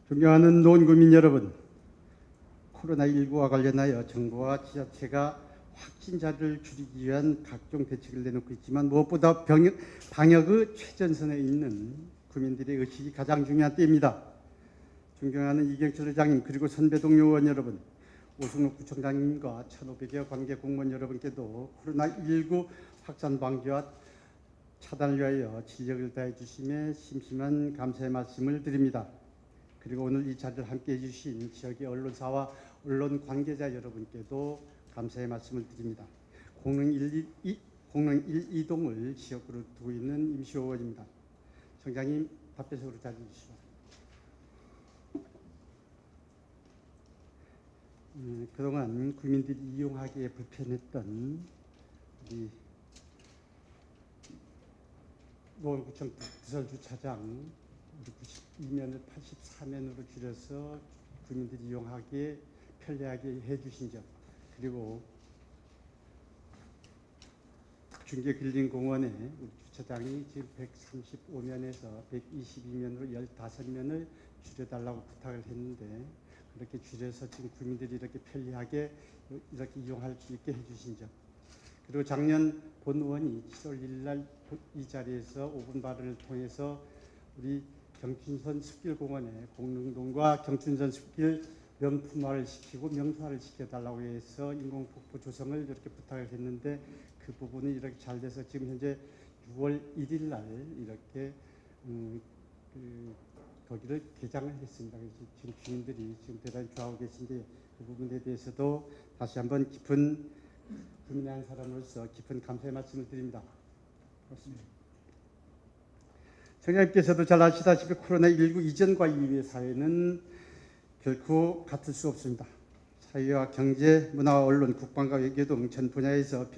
존경하는 노원구민 여러분, 코로나19와 관련하여 정부와 지자체가 확진자를 줄이기 위한 각종 대책을 내놓고 있지만 무엇보다 방역의 최전선에 있는 구민들의 의식이 가장 중요한 때입니다. 존경하는 이경철 의장님 그리고 선배 동료 의원 여러분, 오승록 구청장님과 1,500여 관계 공무원 여러분께도 코로나19 확산 방지와 차단을 위하여 진력을 다해 주심에 심심한 감사의 말씀을 드립니다. 그리고 오늘 이 자리를 함께해 주신 지역의 언론사와 언론 관계자 여러분께도 감사의 말씀을 드립니다. 공릉 1, 2동을 지역구로 두고 있는 임시의원입니다. 청장님 답변석으로 자리해 주시기 바랍니다. 그동안 국민들이 이용하기에 불편했던 우리 노원구청 부설주차장 92면을 84면으로 줄여서 국민들이 이용하기에 편리하게 해주신 점, 그리고 중계길림공원에 우리 주차장이 지금 135면에서 122면으로 15면을 줄여달라고 부탁을 했는데 그렇게 줄여서 지금 국민들이 이렇게 편리하게 이렇게 이용할 수 있게 해주신 점, 그리고 작년 본 의원이 7월 1일 날 이 자리에서 5분 발언을 통해서 우리 경춘선 숲길공원에 공릉동과 경춘선 숲길 명품화를 시키고 명소화를 시켜달라고 해서 인공폭포 조성을 이렇게 부탁을 했는데 그 부분이 이렇게 잘 돼서 지금 현재 6월 1일 날 이렇게 거기를 개장을 했습니다. 그래서 지금 주민들이 지금 대단히 좋아하고 계신데 그 부분에 대해서도 다시 한번 국민의 한 사람으로서 깊은 감사의 말씀을 드립니다. 그렇습니다. 청장님께서도 잘 아시다시피 코로나19 이전과 이후의 사회는 결코 같을 수 없습니다. 사회와 경제, 문화와 언론, 국방과 외교 등 전 분야에서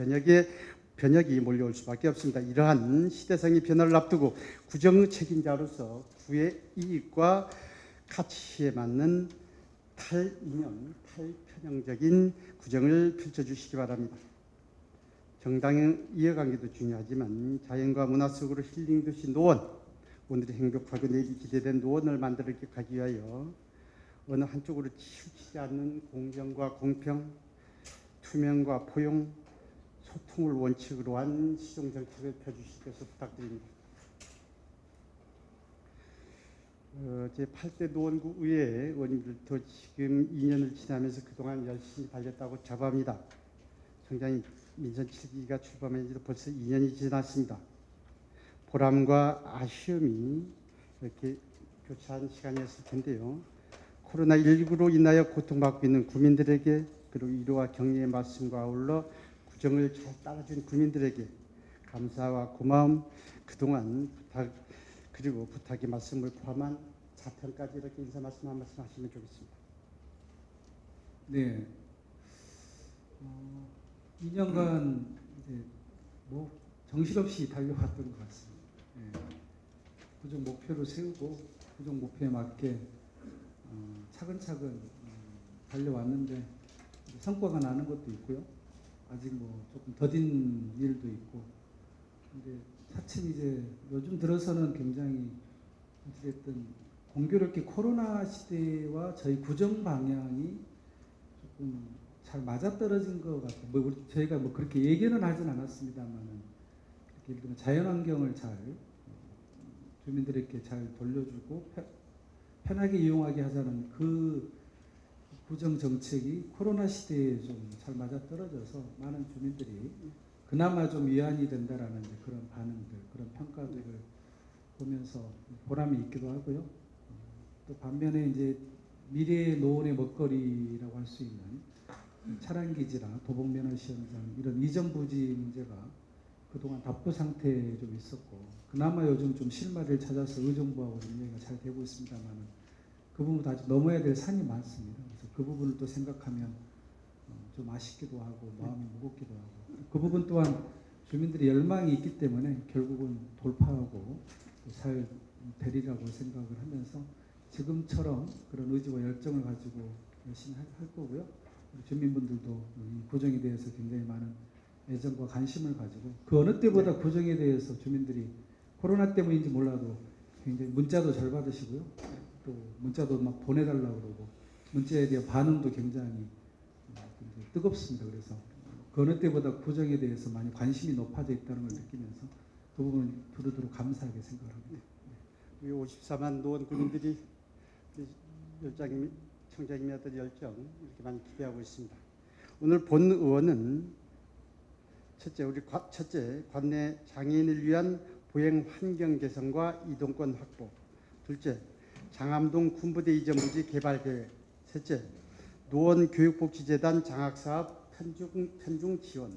변혁이 몰려올 수밖에 없습니다. 이러한 시대상의 변화를 앞두고 구정 책임자로서 구의 이익과 가치에 맞는 탈이념, 탈편향적인 구정을 펼쳐주시기 바랍니다. 정당의 이해관계도 중요하지만 자연과 문화 속으로 힐링 도시 노원, 오늘의 행복하고 내일이 기대된 노원을 만들어 가기 위하여 어느 한쪽으로 치우치지 않는 공정과 공평, 투명과 포용, 소통을 원칙으로 한 시정정책을 펴주시면서 부탁드립니다. 제8대 노원구 의회 의원님들도 지금 2년을 지나면서 그동안 열심히 달렸다고 자부합니다. 청장님 민선 7기가 출범한 지도 벌써 2년이 지났습니다. 보람과 아쉬움이 이렇게 교차한 시간이었을 텐데요. 코로나19로 인하여 고통받고 있는 국민들에게 그리고 위로와 격려의 말씀과 아울러 구정을 잘 따라준 국민들에게 감사와 고마움, 그동안 부탁의 말씀을 포함한 자평까지 이렇게 인사 말씀 한 말씀 하시면 좋겠습니다. 네. 2년간 이제 정신없이 달려왔던 것 같습니다. 네. 구정 목표를 세우고 구정 목표에 맞게 차근차근 달려왔는데 성과가 나는 것도 있고요. 아직 조금 더딘 일도 있고. 근데 차츰 이제 요즘 들어서는 굉장히 어쨌든 공교롭게 코로나 시대와 저희 구정 방향이 조금 잘 맞아떨어진 것 같아요. 저희가 그렇게 얘기는 하진 않았습니다만은 예를 들면 자연환경을 잘 주민들에게 잘 돌려주고 편하게 이용하게 하자는 그 구정 정책이 코로나 시대에 좀 잘 맞아떨어져서 많은 주민들이 그나마 좀 위안이 된다라는 그런 반응들, 그런 평가들을 보면서 보람이 있기도 하고요. 또 반면에 이제 미래의 노원의 먹거리라고 할 수 있는 차량기지나 도봉면허시험장 이런 이전 부지 문제가 그동안 답보 상태에 좀 있었고 그나마 요즘 좀 실마리를 찾아서 의정부하고 좀 얘기가 잘 되고 있습니다만 그 부분도 아직 넘어야 될 산이 많습니다. 그래서 그 부분을 또 생각하면 좀 아쉽기도 하고 마음이 무겁기도 하고 그 부분 또한 주민들의 열망이 있기 때문에 결국은 돌파하고 잘 되리라고 생각을 하면서 지금처럼 그런 의지와 열정을 가지고 열심히 할 거고요. 주민분들도 이 구정에 대해서 굉장히 많은 애정과 관심을 가지고 그 어느 때보다 구정에 대해서 주민들이 코로나 때문인지 몰라도 굉장히 문자도 잘 받으시고요. 또 문자도 막 보내달라고 그러고 문자에 대한 반응도 굉장히 뜨겁습니다. 그래서 그 어느 때보다 구정에 대해서 많이 관심이 높아져 있다는 걸 느끼면서 그 부분 두루두루 감사하게 생각합니다. 우리 54만 노원 군인들이 열장님, 청장님의 어떤 열정 이렇게 많이 기대하고 있습니다. 오늘 본 의원은 첫째, 관내 장애인을 위한 보행 환경 개선과 이동권 확보. 둘째, 장암동 군부대 이전 부지 개발 계획. 셋째, 노원교육복지재단 장학사업 편중 지원.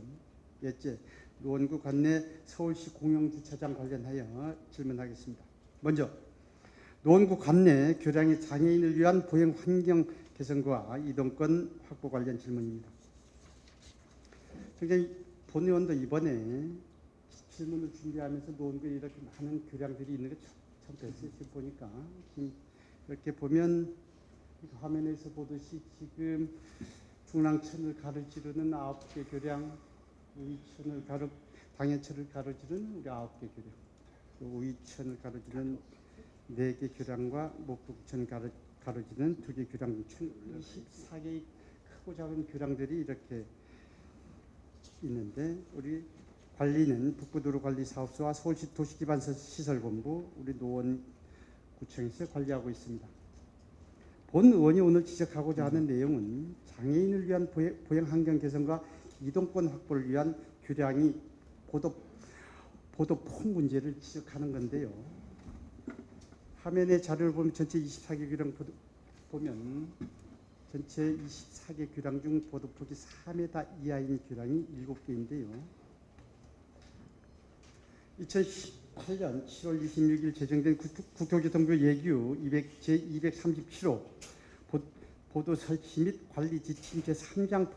넷째, 노원구 관내 서울시 공영주차장 관련하여 질문하겠습니다. 먼저 노원구 관내 교량의 장애인을 위한 보행 환경 개선과 이동권 확보 관련 질문입니다. 굉장히 본 의원도 이번에 질문을 준비하면서 노원구에 이렇게 많은 교량들이 있는 게 참 됐어요. 지금 보니까 이렇게 보면 화면에서 보듯이 지금 중랑천을 가로지르는 9개 교량, 당해천을 가로지르는 우리 9개 교량, 우이천을 가로지르는 4개 교량과 목북천 가로지르는 2개 교량, 총 24개의 크고 작은 교량들이 이렇게 있는데 우리 관리는 북부도로관리사업소와 서울시 도시기반시설본부, 우리 노원구청에서 관리하고 있습니다. 본 의원이 오늘 지적하고자 하는 내용은 장애인을 위한 보행 환경 개선과 이동권 확보를 위한 교량이 보도폭 문제를 지적하는 건데요. 화면의 자료를 보면 전체 24개 교량 보면 전체 24개 교량 중 보도폭이 4m 이하인 교량이 7개인데요. 2018년 7월 26일 제정된 국토교통부 예규 제237호 보도 설치 및 관리 지침 제3장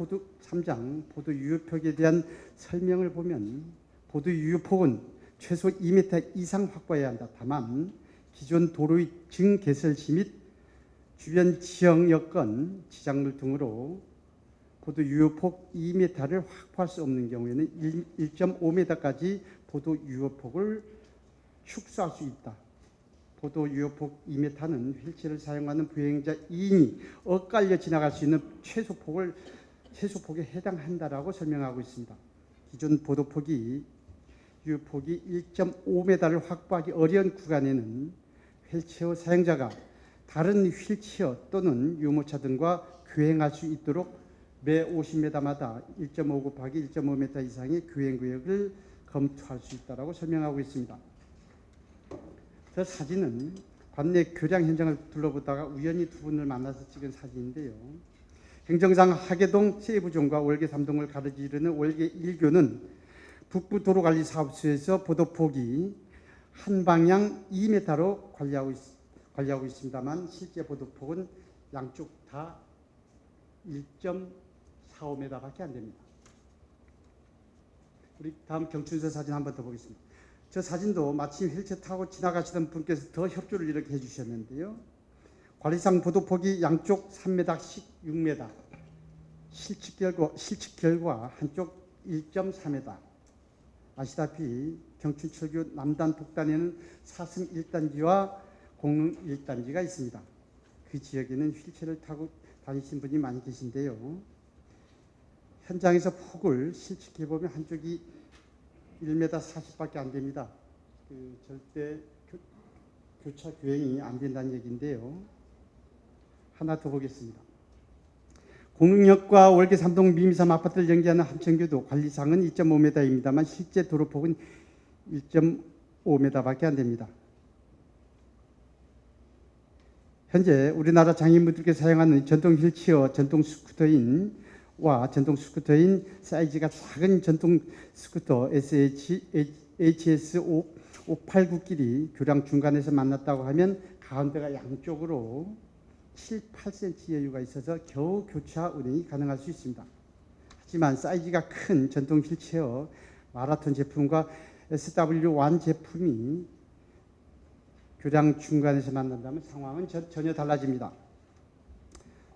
보도 유효폭에 대한 설명을 보면 보도 유효폭은 최소 2m 이상 확보해야 한다. 다만 기존 도로의 증개설시 및 주변 지형 여건, 지작물 등으로 보도 유효폭 2m를 확보할 수 없는 경우에는 1.5m까지 보도 유효폭을 축소할 수 있다. 보도 유효폭 2m는 휠체어를 사용하는 보행자 2인이 엇갈려 지나갈 수 있는 최소폭에 해당한다라고 설명하고 있습니다. 기존 보도폭이 유효폭이 1.5m를 확보하기 어려운 구간에는 휠체어 사용자가 다른 휠체어 또는 유모차 등과 교행할 수 있도록 매 50m마다 1.5 곱하기 1.5m 이상의 교행구역을 검토할 수 있다고 설명하고 있습니다. 저 사진은 관내 교량 현장을 둘러보다가 우연히 두 분을 만나서 찍은 사진인데요. 행정상 하계동 세부종과 월계 3동을 가로지르는 월계 1교는 북부도로관리사업소에서 보도폭이 한 방향 2m로 관리하고 있습니다만 실제 보도폭은 양쪽 다 1.45m밖에 안 됩니다. 우리 다음 경춘서 사진 한번 더 보겠습니다. 저 사진도 마침 휠체어 타고 지나가시던 분께서 더 협조를 이렇게 해주셨는데요. 관리상 보도폭이 양쪽 3m씩 6m, 실측 결과 한쪽 1.3m. 아시다시피 경춘철교 남단 북단에는 사승 1단지와 공릉 1단지가 있습니다. 그 지역에는 휠체어를 타고 다니신 분이 많이 계신데요. 현장에서 폭을 실측해보면 한쪽이 1m 40밖에 안 됩니다. 절대 교차 교행이 안 된다는 얘기인데요. 하나 더 보겠습니다. 공릉역과 월계 3동 미미삼 아파트를 연계하는 함천교도 관리상은 2.5m입니다만 실제 도로폭은 1.5m밖에 안 됩니다. 현재 우리나라 장애인분들께서 사용하는 전동 휠체어, 전동 스쿠터인 사이즈가 작은 전동 스쿠터 HS589끼리 교량 중간에서 만났다고 하면 가운데가 양쪽으로 7, 8cm 여유가 있어서 겨우 교차 운행이 가능할 수 있습니다. 하지만 사이즈가 큰 전동 휠체어 마라톤 제품과 SW1 제품이 교량 중간에서 만난다면 상황은 전혀 달라집니다.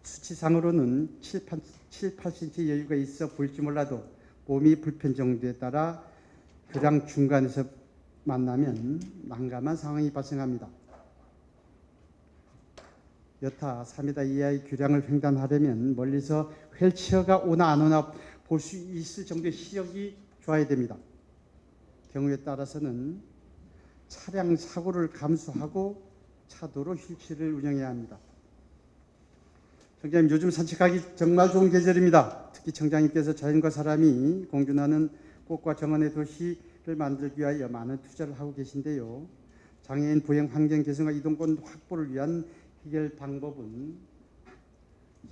수치상으로는 7, 8cm 여유가 있어 보일지 몰라도 몸이 불편 정도에 따라 교량 중간에서 만나면 난감한 상황이 발생합니다. 여타 3m 이하의 교량을 횡단하려면 멀리서 휠체어가 오나 안 오나 볼 수 있을 정도의 시력이 좋아야 됩니다. 경우에 따라서는 차량 사고를 감수하고 차도로 휠체어를 운영해야 합니다. 청장님, 요즘 산책하기 정말 좋은 계절입니다. 특히 청장님께서 자연과 사람이 공존하는 꽃과 정원의 도시를 만들기 위하여 많은 투자를 하고 계신데요. 장애인 보행 환경 개선과 이동권 확보를 위한 해결 방법은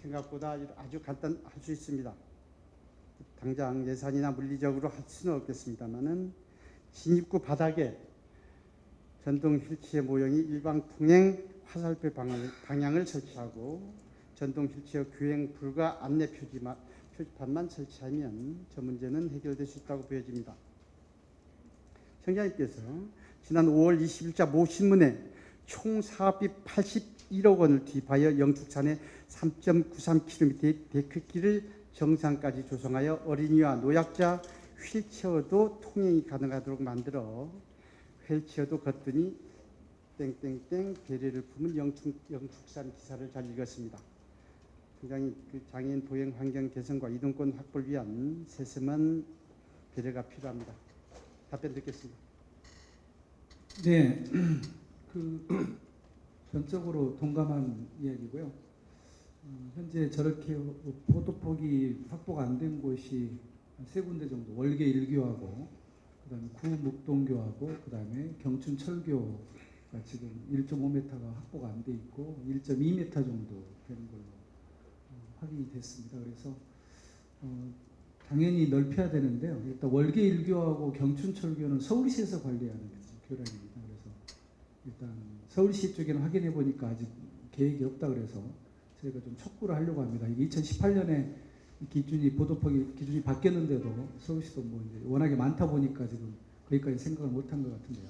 생각보다 아주 간단할 수 있습니다. 당장 예산이나 물리적으로 할 수는 없겠습니다만은 진입구 바닥에 전동 휠체어 모형이 일방 통행 화살표 방향을 설치하고 전동 휠체어 주행 불가 안내 표지판만 설치하면 저 문제는 해결될 수 있다고 보여집니다. 청장님께서 지난 5월 20일자 모 신문에 총 사업비 81억 원을 투입하여 영축산의 3.93km의 데크길을 정상까지 조성하여 어린이와 노약자 휠체어도 통행이 가능하도록 만들어 휠체어도 걷더니 땡땡땡 배려를 품은 영축산 기사를 잘 읽었습니다. 굉장히 그 장애인 보행 환경 개선과 이동권 확보를 위한 세심한 배려가 필요합니다. 답변 듣겠습니다. 네, 전적으로 동감한 이야기고요. 현재 저렇게 보도폭이 확보가 안 된 곳이 세 군데 정도, 월계 1교하고 그다음에 구목동교하고 그다음에 경춘철교가 지금 1.5m가 확보가 안 돼 있고 1.2m 정도 되는 걸로 확인이 됐습니다. 그래서 당연히 넓혀야 되는데요. 일단 월계 1교하고 경춘철교는 서울시에서 관리하는 교량입니다. 그래서 일단 서울시 쪽에는 확인해 보니까 아직 계획이 없다 그래서 저희가 좀 촉구를 하려고 합니다. 이게 2018년에 기준이 보도폭이 기준이 바뀌었는데도 서울시도 뭐 이제 워낙에 많다 보니까 지금 거기까지 생각을 못한 것 같은데요.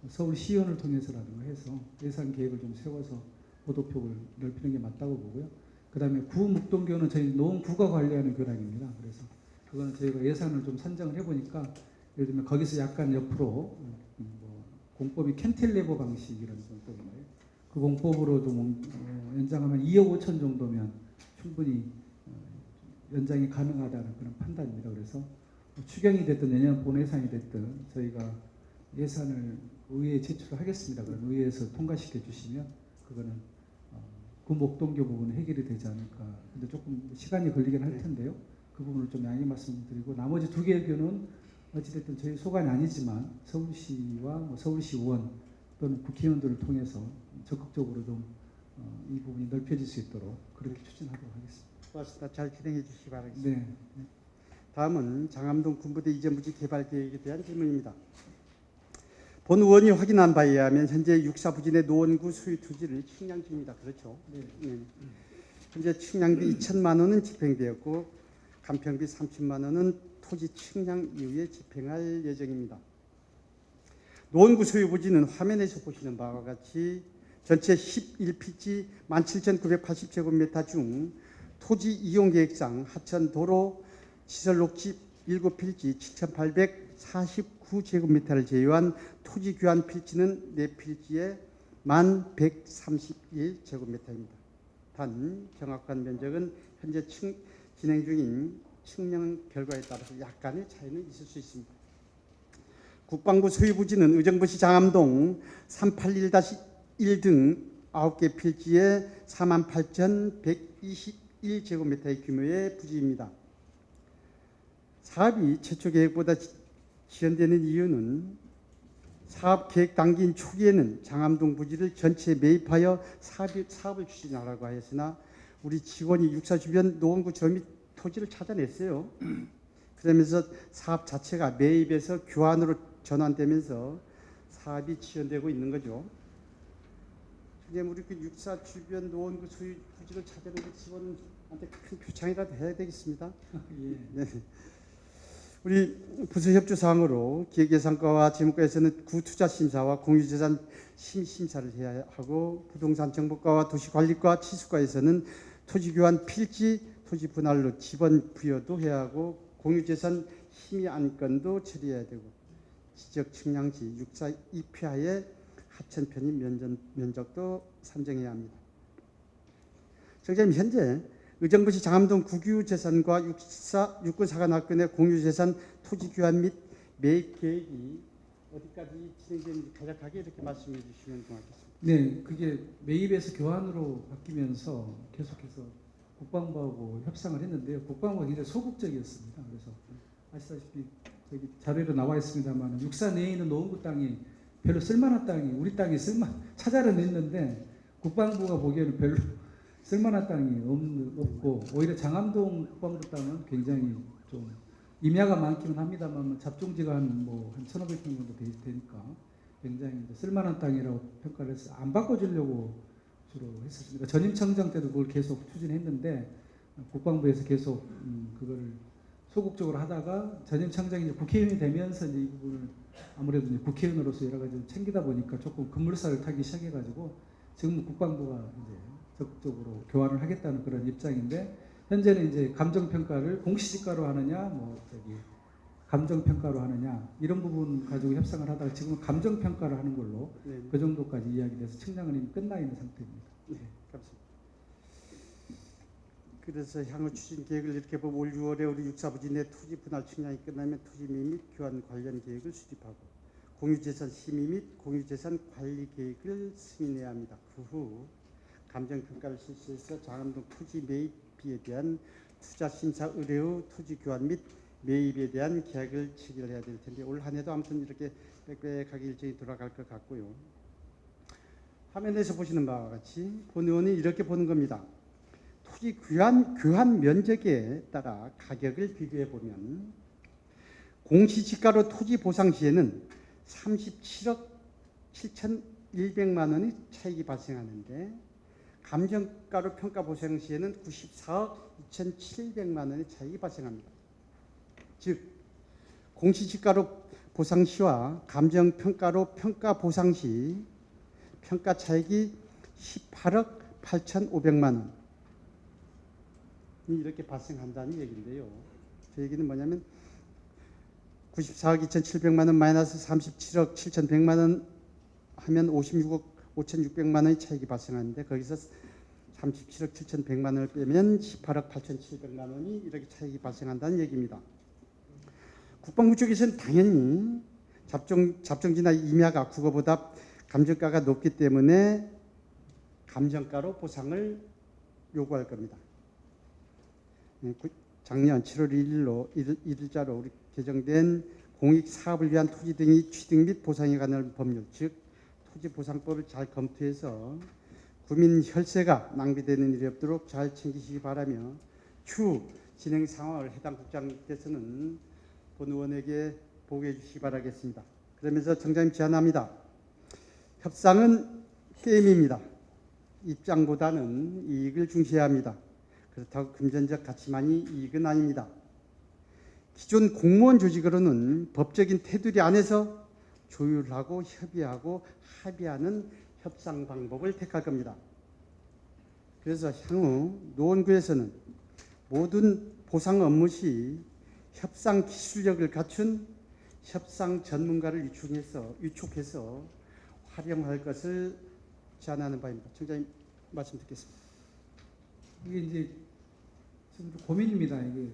서울시의원을 통해서라든가 해서 예산 계획을 좀 세워서 보도폭을 넓히는 게 맞다고 보고요. 그다음에 구묵동교는 저희 노원구가 관리하는 교량입니다. 그래서 그거는 저희가 예산을 좀 산정을 해보니까 예를 들면 거기서 약간 옆으로 뭐 공법이 캔틸레버 방식이라는 공법인데요. 그 공법으로 좀 연장하면 2억 5천 정도면 충분히 연장이 가능하다는 그런 판단입니다. 그래서 추경이 됐든 내년 본 예산이 됐든 저희가 예산을 의회에 제출하겠습니다. 그럼 의회에서 통과시켜 주시면 그거는 구목동교 부분은 해결이 되지 않을까. 근데 조금 시간이 걸리긴 할 텐데요. 그 부분을 좀 양해 말씀드리고 나머지 두 개의 교는 어찌됐든 저희 소관이 아니지만 서울시와 뭐 서울시 의원 또는 국회의원들을 통해서 적극적으로 좀 이 부분이 넓혀질 수 있도록 그렇게 추진하도록 하겠습니다. 고맙습니다. 잘 진행해 주시기 바라겠습니다. 네. 다음은 장암동 군부대 이전 부지 개발 계획에 대한 질문입니다. 본 의원이 확인한 바에 의하면 현재 육사 부진의 노원구 소유 토지를 측량 중입니다. 그렇죠? 네. 현재 측량비 2천만 원은 집행되었고 간평비 30만 원은 토지 측량 이후에 집행할 예정입니다. 노원구 소유 부지는 화면에서 보시는 바와 같이 전체 11필지 17,980제곱미터 중 토지 이용계획상 하천 도로 시설 녹지 7필지 7,849제곱미터를 제외한 토지 교환 필지는 4필지에 1,131제곱미터입니다. 단 정확한 면적은 현재 진행 중인 측량 결과에 따라서 약간의 차이는 있을 수 있습니다. 국방부 소유 부지는 의정부시 장암동 381-1 등 9개 필지에 48,121제곱미터의 규모의 부지입니다. 사업이 최초 계획보다 지연되는 이유는 사업 계획 단기인 초기에는 장암동 부지를 전체 매입하여 사업을 추진하라고 하였으나 우리 직원이 육사 주변 노원구 저밑 토지를 찾아냈어요. 그러면서 사업 자체가 매입에서 교환으로 전환되면서 사업이 지연되고 있는 거죠. 우리 그 육사 주변 노원구 소유 부지를 찾아내는 직원한테 큰 표창이라도 해야 되겠습니다. 네. 우리 부서 협조 사항으로 기획예산과와 재무과에서는 구투자심사와 공유재산 심사를 해야 하고 부동산 정보과와 도시관리과 치수과에서는 토지교환 필지 토지 분할로 지번 부여도 해야 하고 공유재산 심의 안건도 처리해야 되고 지적 측량지 육사 2피하에 하천 편입 면적도 산정해야 합니다. 청장님, 현재 의정부시 장암동 국유재산과 육군사관학교내 공유재산 토지 교환 및 매입 계획이 어디까지 진행되는지 간략하게 이렇게 말씀해 주시면 고맙겠습니다. 네, 그게 매입에서 교환으로 바뀌면서 계속해서 국방부하고 협상을 했는데요. 국방부가 굉장히 소극적이었습니다. 그래서 아시다시피 여기 자료로 나와 있습니다만 육사 내에 있는 노원구 땅이 별로 쓸만한 땅이 우리 땅이 찾아는 있는데 국방부가 보기에는 별로 쓸만한 땅이 없고 오히려 장암동 국방부 땅은 굉장히 좀 임야가 많기는 합니다만 잡종지가 한 1,500평 정도 되니까 굉장히 쓸만한 땅이라고 평가를 해서 안 바꿔주려고 주로 했었습니다. 전임 청장 때도 그걸 계속 추진했는데 국방부에서 계속 그거를 소극적으로 하다가 전임 청장이 국회의원이 되면서 이제 이 부분을 아무래도 이제 국회의원으로서 여러 가지 챙기다 보니까 조금 급물살을 타기 시작해가지고 지금 국방부가 이제 적극적으로 교환을 하겠다는 그런 입장인데 현재는 이제 감정평가를 공시지가로 하느냐 감정평가로 하느냐 이런 부분 가지고 협상을 하다가 지금은 감정평가를 하는 걸로 네. 그 정도까지 이야기돼서 청장은 이미 끝나 있는 상태입니다. 네, 감사합니다. 그래서 향후 추진 계획을 이렇게 보면 올 6월에 우리 육사부지 내 토지 분할 측량이 끝나면 토지 매입 및 교환 관련 계획을 수립하고 공유재산 심의 및 공유재산 관리 계획을 승인해야 합니다. 그 후 감정평가를 실시해서 장암동 토지 매입비에 대한 투자심사 의뢰 후 토지 교환 및 매입에 대한 계약을 체결해야 될 텐데 올 한 해도 아무튼 이렇게 빽빽하게 일정이 돌아갈 것 같고요. 화면에서 보시는 바와 같이 본 의원이 이렇게 보는 겁니다. 토지 교환 면적에 따라 가격을 비교해 보면 공시지가로 토지 보상 시에는 37억 7,100만 원의 차익이 발생하는데 감정가로 평가 보상 시에는 94억 2,700만 원의 차익이 발생합니다. 즉 공시지가로 보상 시와 감정평가로 평가 보상 시 평가 차익이 18억 8,500만 원이 이렇게 발생한다는 얘기인데요. 그 얘기는 뭐냐면 94억 2,700만 원 마이너스 37억 7,100만 원 하면 56억 5,600만 원의 차익이 발생하는데 거기서 37억 7,100만 원을 빼면 18억 8,700만 원이 이렇게 차익이 발생한다는 얘기입니다. 국방부 쪽에서는 당연히 잡종지나 임야가 국어보다 감정가가 높기 때문에 감정가로 보상을 요구할 겁니다. 작년 7월 1일자로 우리 개정된 공익사업을 위한 토지 등의 취득 및 보상에 관한 법률, 즉 토지보상법을 잘 검토해서 국민 혈세가 낭비되는 일이 없도록 잘 챙기시기 바라며 추후 진행 상황을 해당 국장께서는 본 의원에게 보고해 주시기 바라겠습니다. 그러면서 청장님 제안합니다. 협상은 게임입니다. 입장보다는 이익을 중시해야 합니다. 그렇다고 금전적 가치만이 이익은 아닙니다. 기존 공무원 조직으로는 법적인 테두리 안에서 조율하고 협의하고 합의하는 협상 방법을 택할 겁니다. 그래서 향후 노원구에서는 모든 보상 업무 시 협상 기술력을 갖춘 협상 전문가를 위촉해서 활용할 것을 제안하는 바입니다. 청장님 말씀 듣겠습니다. 이게 이제 좀 고민입니다. 이게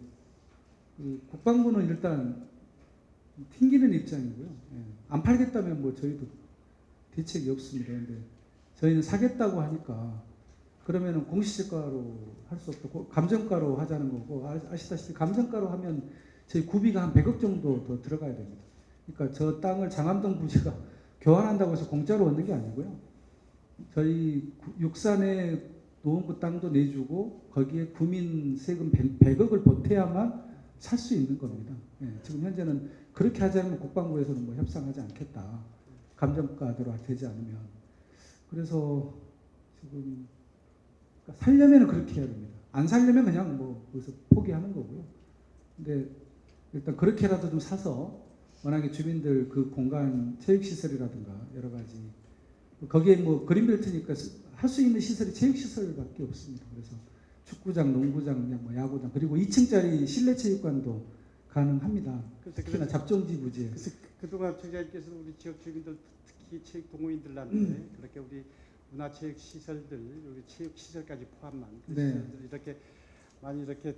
국방부는 일단 튕기는 입장이고요. 안 팔겠다면 뭐 저희도 대책이 없습니다. 근데 저희는 사겠다고 하니까 그러면은 공시지가로 할 수 없고 감정가로 하자는 거고 아시다시피 감정가로 하면 저희 구비가 한 100억 정도 더 들어가야 됩니다. 그러니까 저 땅을 장암동 부지가 교환한다고 해서 공짜로 얻는 게 아니고요. 저희 육산에 노원구 땅도 내주고 거기에 구민 세금 100억을 보태야만 살 수 있는 겁니다. 지금 현재는 그렇게 하자면 국방부에서는 뭐 협상하지 않겠다. 감정가대로 되지 않으면. 그래서 지금 그러니까 살려면 그렇게 해야 됩니다. 안 살려면 그냥 뭐 거기서 포기하는 거고요. 근데 일단 그렇게라도 좀 사서 워낙에 주민들 그 공간 체육시설이라든가 여러 가지 거기에 뭐 그린벨트니까 할 수 있는 시설이 체육시설밖에 없습니다. 그래서 축구장, 농구장, 뭐 야구장 그리고 2층짜리 실내 체육관도 가능합니다. 특히나 잡종지 부지에. 그래서 그동안 청장님께서 우리 지역 주민들 특히 체육 동호인들한테 그렇게 우리 문화체육 시설들, 여기 체육 시설까지 포함한 그 네. 시설들 이렇게 많이 이렇게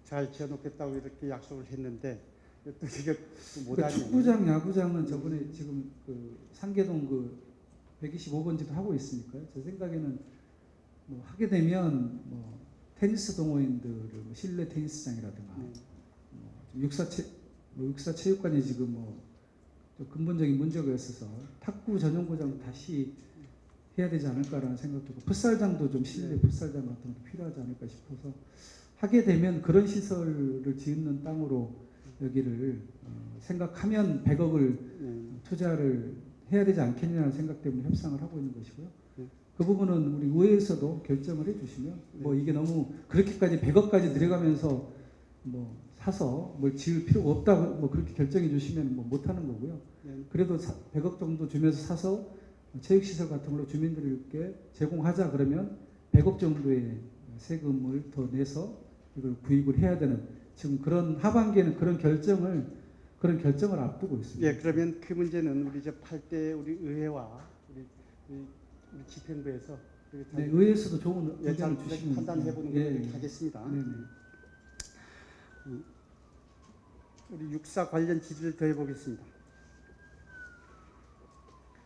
잘 지어놓겠다고 이렇게 약속을 했는데 또 이게 못 그러니까 하니. 축구장, 야구장은 저번에 지금 그 상계동 그 125번지도 하고 있으니까요. 제 생각에는 뭐 하게 되면 뭐 테니스 동호인들을 뭐 실내 테니스장이라든가 네. 뭐 육사 체육관이 지금 좀 근본적인 문제가 있어서 탁구 전용구장 다시 해야 되지 않을까라는 생각도 있고 풋살장도 좀 실내 네. 풋살장 같은 것도 필요하지 않을까 싶어서 하게 되면 그런 시설을 짓는 땅으로 여기를 생각하면 100억을 네. 투자를 해야 되지 않겠냐는 생각 때문에 협상을 하고 있는 것이고요. 네. 그 부분은 우리 의회에서도 결정을 해주시면 뭐 이게 너무 그렇게까지 100억까지 들여가면서 뭐 사서 뭘 지을 필요가 없다고 뭐 그렇게 결정해 주시면 뭐 못하는 거고요. 네. 그래도 100억 정도 주면서 사서 체육시설 같은 걸로 주민들께 제공하자 그러면 100억 정도의 세금을 더 내서 이걸 구입을 해야 되는 지금 그런 하반기에는 그런 결정을 앞두고 있습니다. 예, 그러면 그 문제는 우리 이제 8대 우리 의회와 우리 집행부에서 네, 의회에서도 좋은 예, 잘 의견을 주시면 판단해보는 예, 걸로 하겠습니다. 네네. 우리 육사 관련 질의를 더 해보겠습니다.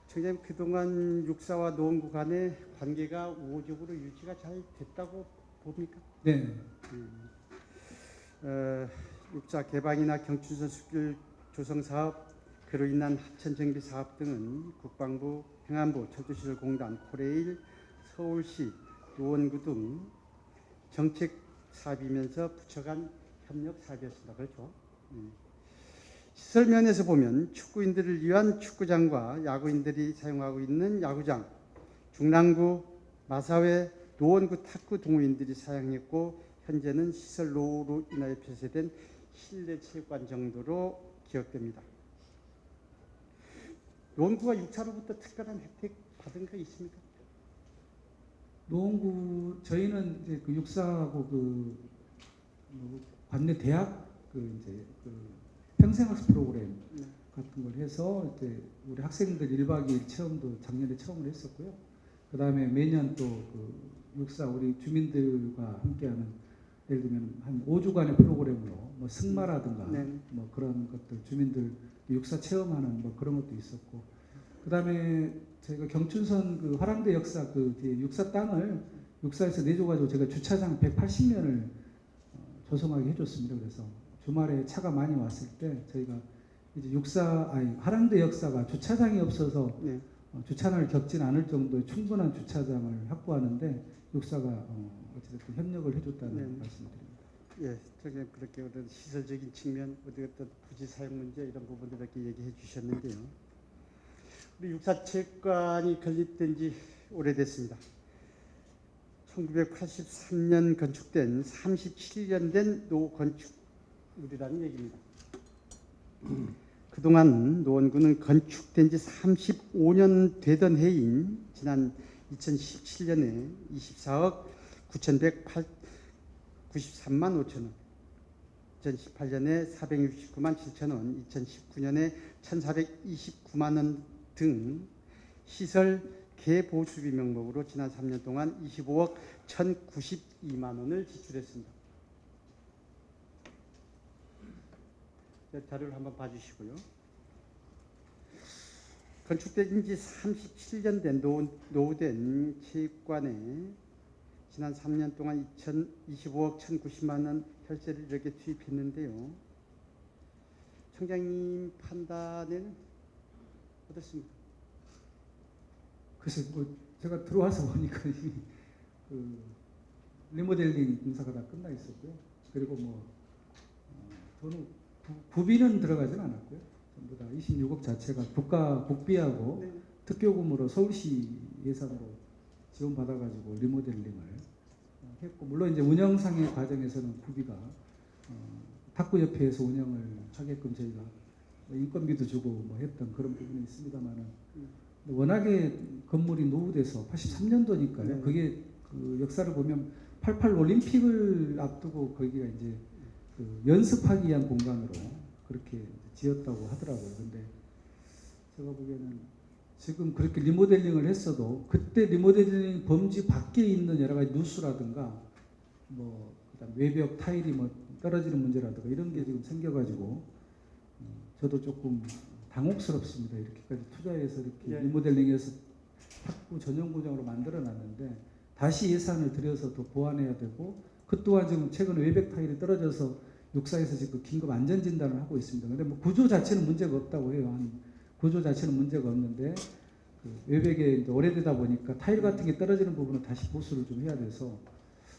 청장님, 그동안 육사와 노원구 간의 관계가 우호적으로 유지가 잘 됐다고 봅니까? 네. 육사 개방이나 경춘선 숲길 조성 사업, 그로 인한 하천 정비 사업 등은 국방부, 행안부, 철도시설공단, 코레일, 서울시, 노원구 등 정책 사업이면서 부처 간 협력 사업이었습니다. 그렇죠? 시설 면에서 보면 축구인들을 위한 축구장과 야구인들이 사용하고 있는 야구장, 중랑구, 마사회, 노원구 탁구 동호인들이 사용했고 현재는 시설 노후로 인하여 폐쇄된 실내 체육관 정도로 기억됩니다. 노원구가 육사로부터 특별한 혜택 받은 거 있습니까? 노원구 저희는 이제 그 육사하고 관내 대학 이제 평생학습 프로그램 같은 걸 해서 이제 우리 학생들 1박 2일 체험도 작년에 체험을 했었고요. 그 다음에 매년 또 육사 우리 주민들과 함께하는 예를 들면 한 5주간의 프로그램으로 뭐 승마라든가 네. 뭐 그런 것들 주민들 육사 체험하는 뭐 그런 것도 있었고 그 다음에 저희가 경춘선 화랑대 역사 뒤에 육사 땅을 육사에서 내줘가지고 제가 주차장 180면을 조성하게 해줬습니다. 그래서 주말에 차가 많이 왔을 때 저희가 이제 화랑대 역사가 주차장이 없어서 네. 주차난을 겪진 않을 정도의 충분한 주차장을 확보하는데 육사가 어쨌든 협력을 해줬다는 네. 말씀드립니다. 예, 저게 그렇게 어떤 시설적인 측면, 어떤 부지 사용 문제 이런 부분들 이렇게 얘기해 주셨는데요. 우리 육사체육관이 건립된 지 오래됐습니다. 1983년 건축된 37년 된 노건축물이라는 얘기입니다. 그동안 노원구는 건축된 지 35년 되던 해인 지난 2017년에 24억 9,193만 5천 원, 2018년에 469만 7천 원, 2019년에 1,429만 원 등 시설 개보수비 명목으로 지난 3년 동안 25억 1,092만 원을 지출했습니다. 자료를 한번 봐주시고요. 건축된 지 37년 된 노후된 체육관에 지난 3년 동안 25억 1,090만 원 혈세를 이렇게 투입했는데요. 청장님 판단에는 어떻습니까? 글쎄 제가 들어와서 보니까 이미 리모델링 공사가 다 끝나 있었고요. 그리고 돈은 구비는 들어가진 않았고요. 전부 다 26억 자체가 국가 복비하고 네. 특교금으로 서울시 예산으로 지원받아가지고 리모델링을 했고 물론 이제 운영상의 과정에서는 구비가 탁구협회에서 운영을 하게끔 저희가 인건비도 주고 했던 그런 부분이 있습니다만은 워낙에 건물이 노후돼서 83년도니까요. 네. 그게 역사를 보면 88 올림픽을 앞두고 거기가 이제 연습하기 위한 공간으로 그렇게 지었다고 하더라고요. 근데 제가 보기에는 지금 그렇게 리모델링을 했어도 그때 리모델링 범주 밖에 있는 여러 가지 누수라든가 뭐 그다음 외벽 타일이 뭐 떨어지는 문제라든가 이런 게 지금 생겨가지고 저도 조금 당혹스럽습니다. 이렇게까지 투자해서 이렇게 예. 리모델링해서 탁구 전용 구장으로 만들어놨는데 다시 예산을 들여서 더 보완해야 되고 그 또한 지금 최근 외벽 타일이 떨어져서 육사에서 지금 긴급 안전 진단을 하고 있습니다. 근데 뭐 구조 자체는 문제가 없다고 해요. 구조 자체는 문제가 없는데 그 외벽에 이제 오래되다 보니까 타일 같은 게 떨어지는 부분은 다시 보수를 좀 해야 돼서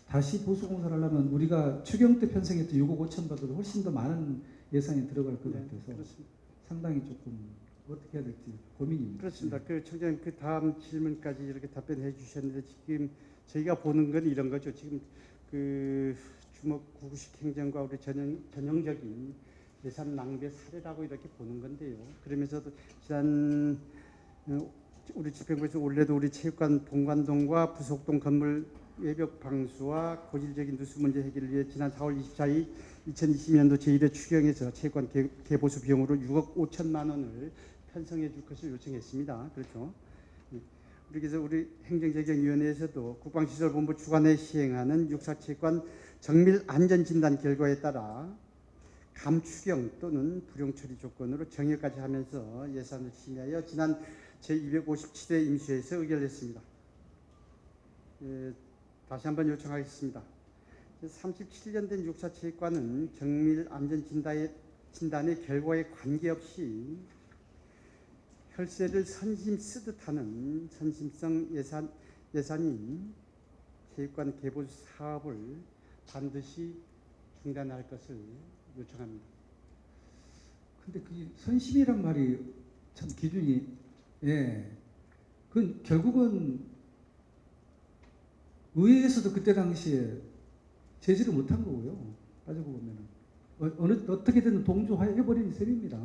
다시 보수 공사를 하려면 우리가 추경 때 편성했던 6억 5천 받아도 훨씬 더 많은 예산이 들어갈 것 네, 같아서 그렇습니다. 상당히 조금 어떻게 해야 될지 고민입니다. 그렇습니다. 그 청장님 그 다음 질문까지 이렇게 답변해 주셨는데 지금 저희가 보는 건 이런 거죠. 지금 그 주먹 구구식 행정과 우리 전형적인 예산 낭비 사례라고 이렇게 보는 건데요. 그러면서도 지난 우리 집행부에서 올해도 우리 체육관 본관동과 부속동 건물 외벽 방수와 고질적인 누수 문제 해결을 위해 지난 4월 24일 2020년도 제1회 추경에서 체육관 개보수 비용으로 6억 5천만 원을 편성해 줄 것을 요청했습니다. 그렇죠. 그래서 우리 행정재정위원회에서도 국방시설본부 주관에 시행하는 육사체육관 정밀 안전진단 결과에 따라 감추경 또는 불용 처리 조건으로 정액까지 하면서 예산을 심의하여 지난 제257회 임시회에서 의결했습니다. 다시 한번 요청하겠습니다. 37년 된 육사체육관은 정밀 안전진단의 결과에 관계없이 혈세를 선심 쓰듯 하는 선심성 예산인 체육관 개보수 사업을 반드시 중단할 것을 요청합니다. 근데 그 선심이란 말이 참 기준이 그 결국은 의회에서도 그때 당시에 제지를 못한 거고요. 따지고 보면은 어떻게든 동조해버린 셈입니다.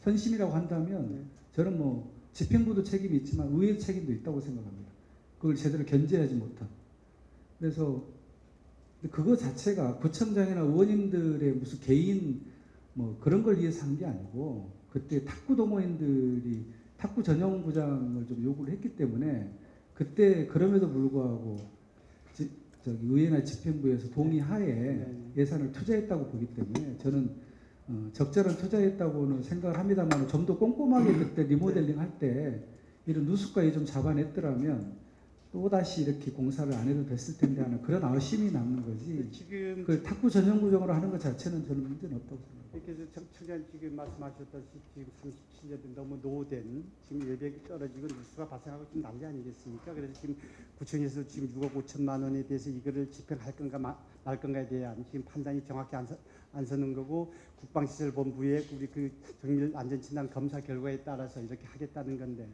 선심이라고 한다면 저는 뭐 집행부도 책임이 있지만 의회 책임도 있다고 생각합니다. 그걸 제대로 견제하지 못한. 그래서 그거 자체가 구청장이나 의원님들의 무슨 개인 뭐 그런 걸 위해서 한 게 아니고 그때 탁구 동호인들이 탁구 전용 구장을 좀 요구를 했기 때문에 그때 그럼에도 불구하고 저기 의회나 집행부에서 동의하에 예산을 투자했다고 보기 때문에 저는 적절한 투자했다고는 생각을 합니다만 좀 더 꼼꼼하게 그때 리모델링 할 때 이런 누수까지 좀 잡아냈더라면 또다시 이렇게 공사를 안 해도 됐을 텐데 하는 그런 아쉬움이 남는 거지. 지금 그 탁구 전용 구장으로 하는 것 자체는 저는 문제는 없다고 생각합니다. 그래서 청장 지금 말씀하셨다시피 지금 37년 된 너무 노후된 지금 외벽이 떨어지고 누수가 발생하고 좀 난리 아니겠습니까? 그래서 지금 구청에서 지금 6억 5천만 원에 대해서 이거를 집행할 건가 말 건가에 대한 지금 판단이 정확히 안 서는 거고 국방시설본부의 우리 그 정밀 안전진단 검사 결과에 따라서 이렇게 하겠다는 건데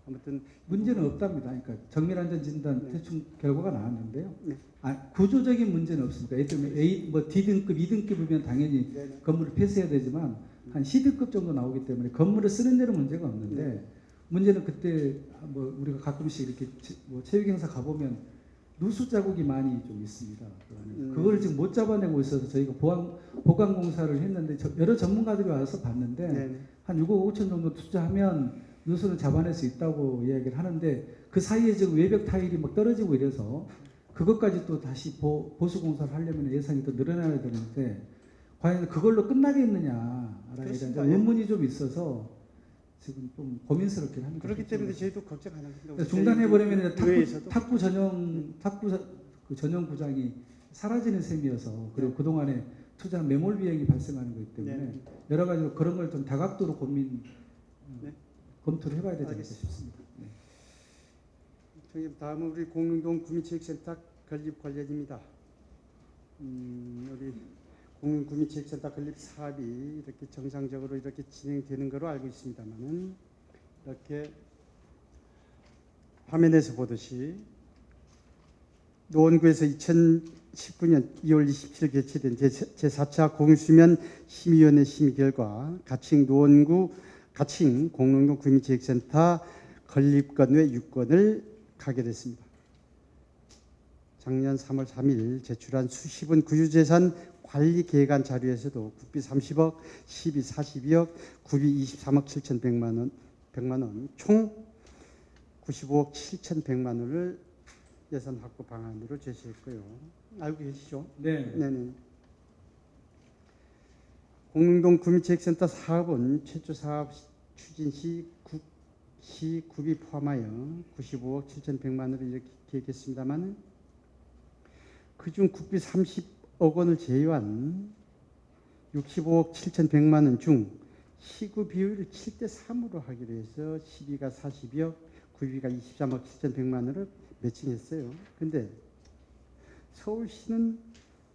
아무튼 문제는 없답니다. 그러니까 정밀안전진단 대충 결과가 나왔는데요. 네. 구조적인 문제는 없습니다. 예를 들면 A, 뭐 D등급, 2등급이면 당연히 네네. 건물을 폐쇄해야 되지만 한 C등급 정도 나오기 때문에 건물을 쓰는 데는 문제가 없는데 문제는 그때 뭐 우리가 가끔씩 이렇게 뭐 체육행사 가보면 누수 자국이 많이 좀 있습니다. 그걸 지금 못 잡아내고 있어서 저희가 보강 공사를 했는데 여러 전문가들이 와서 봤는데 네네. 한 6억 5천 정도 투자하면 누수는 잡아낼 수 있다고 이야기를 하는데 그 사이에 지금 외벽 타일이 막 떨어지고 이래서 그것까지 또 다시 보수 공사를 하려면 예산이 더 늘어나야 되는데 과연 그걸로 끝나겠느냐라는 그렇습니다. 의문이 좀 있어서 지금 좀 고민스럽긴 합니다. 그렇기 때문에 저희도 걱정 안 합니다. 중단해버리면 의회에서도 탁구 전용 구장이 사라지는 셈이어서 그리고 그동안에 투자한 매몰 비용이 발생하는 거기 때문에 여러 가지로 그런 걸 좀 다각도로 검토를 해봐야 되지 않을까 싶습니다. 저희 다음은 우리 공릉동 구민체육센터 건립 관련입니다. 우리 공릉구민체육센터 건립 사업이 이렇게 정상적으로 이렇게 진행되는 거로 알고 있습니다만은 이렇게 화면에서 보듯이 노원구에서 2019년 2월 27일 개최된 제4차 공수면 심의위원회 심의 결과 가칭 공릉동 구민체육센터 건립건의 6건을 가결했습니다. 작년 3월 3일 제출한 수십원 구유재산 관리 계획안 자료에서도 국비 30억, 시비 42억, 구비 23억 7,100만 원, 총 95억 7,100만 원을 예산 확보 방안으로 제시했고요. 알고 계시죠? 네. 네네. 공릉동 구민체육센터 사업은 최초 사업 추진 시 구비 포함하여 95억 7,100만 원을 이렇게 계획했습니다만 그중 국비 30억 원을 제외한 65억 7,100만 원 중 시구 비율을 7대 3으로 하기로 해서 시비가 42억, 구비가 23억 7,100만 원을 매칭했어요. 근데 서울시는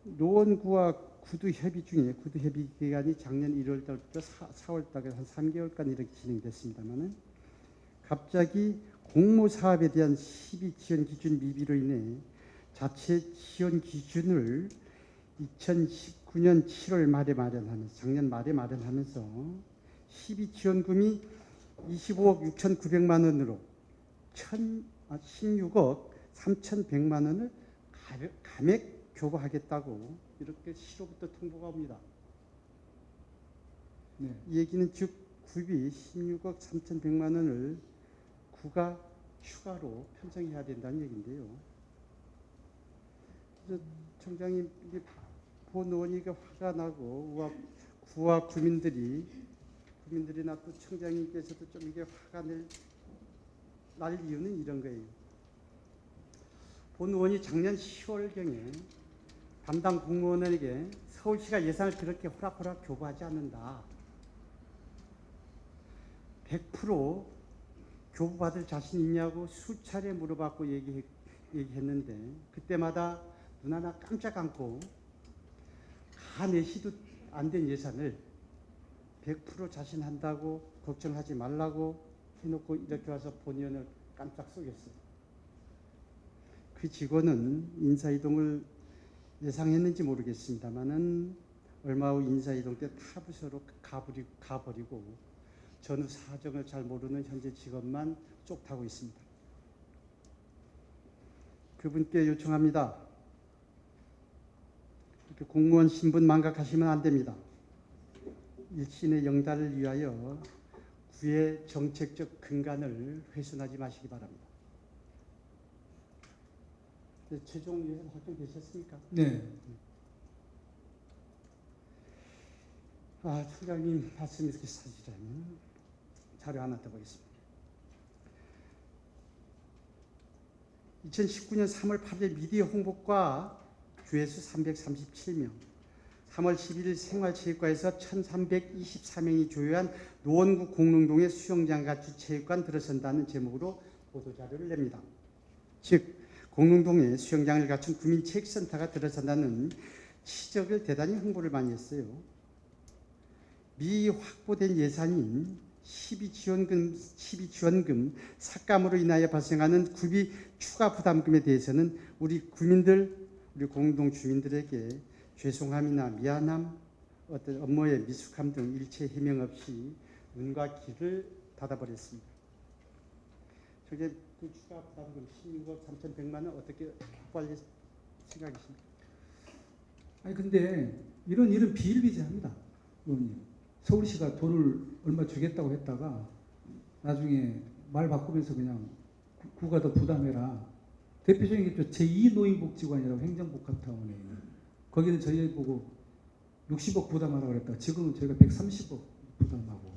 노원구와 구두 협의 중에 구두 협의 기간이 작년 1월 달부터 4월 달까지 한 3개월간 이렇게 진행됐습니다만은 갑자기 공모 사업에 대한 시비 지원 기준 미비로 인해 자체 지원 기준을 2019년 7월 말에 마련하면서 작년 말에 마련하면서 시비 지원금이 25억 6,900만 원으로 16억 3,100만 원을 감액 교부하겠다고 이렇게 시로부터 통보가 옵니다. 네. 이 얘기는 즉 구비 16억 3,100만 원을 구가 추가로 편성해야 된다는 얘기인데요. 그래서 청장님 이게 본 의원이가 화가 나고 구와 구민들이나 또 청장님께서도 좀 이게 화가 날 이유는 이런 거예요. 본 의원이 작년 10월경에 담당 공무원에게 서울시가 예산을 그렇게 호락호락 교부하지 않는다. 100% 교부받을 자신 있냐고 수차례 물어봤고 얘기했는데 그때마다 눈 하나 깜짝 안고 가내시도 안 된 예산을 100% 자신한다고 걱정하지 말라고 해놓고 이렇게 와서 본의원을 깜짝 속였어요. 그 직원은 인사이동을 예상했는지 모르겠습니다만은 얼마 후 인사이동 때 타부서로 가버리고 전후 사정을 잘 모르는 현재 직원만 쪽타고 있습니다. 그분께 요청합니다. 이렇게 공무원 신분 망각하시면 안 됩니다. 일신의 영달을 위하여 구의 정책적 근간을 훼손하지 마시기 바랍니다. 최종 예산 확정되셨습니까? 네. 총장님 말씀이 이렇게 사실은 자료 하나 더 보겠습니다. 2019년 3월 8일 미디어 홍보과 조회수 337명, 3월 11일 생활체육관에서 1324명이 조회한 노원구 공릉동의 수영장 같이 체육관 들어선다는 제목으로 보도자료를 냅니다. 즉 공릉동에 수영장을 갖춘 구민체육센터가 들어선다는 치적을 대단히 홍보를 많이 했어요. 미 확보된 예산인 시비지원금 삭감으로 인하여 발생하는 구비 추가 부담금에 대해서는 우리 구민들, 우리 공릉동 주민들에게 죄송함이나 미안함, 어떤 업무의 미숙함 등 일체 해명 없이 눈과 귀를 닫아버렸습니다. 저게 그 추가 부담금 16억 3,100만 원 어떻게 확보할 생각이십니까? 아니 근데 이런 비일비재합니다, 의원님. 서울시가 돈을 얼마 주겠다고 했다가 나중에 말 바꾸면서 그냥 구가 더 부담해라. 대표적인 게 제2노인복지관이라고 행정복합타운에 거기는 저희 보고 60억 부담하라고 그랬다. 지금은 저희가 130억 부담하고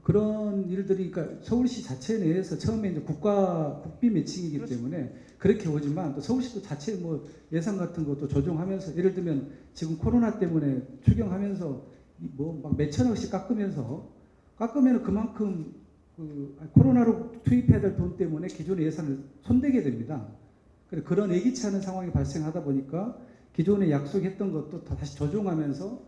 그런 일들이 그러니까 서울시 자체 내에서 처음에 이제 국비 매칭이기 그렇죠. 때문에 그렇게 오지만 또 서울시도 자체 뭐 예산 같은 것도 조정하면서 예를 들면 지금 코로나 때문에 추경하면서 뭐 막 몇천억씩 깎으면 그만큼 코로나로 투입해야 될 돈 때문에 기존의 예산을 손대게 됩니다. 그런 예기치 않은 상황이 발생하다 보니까 기존에 약속했던 것도 다시 조정하면서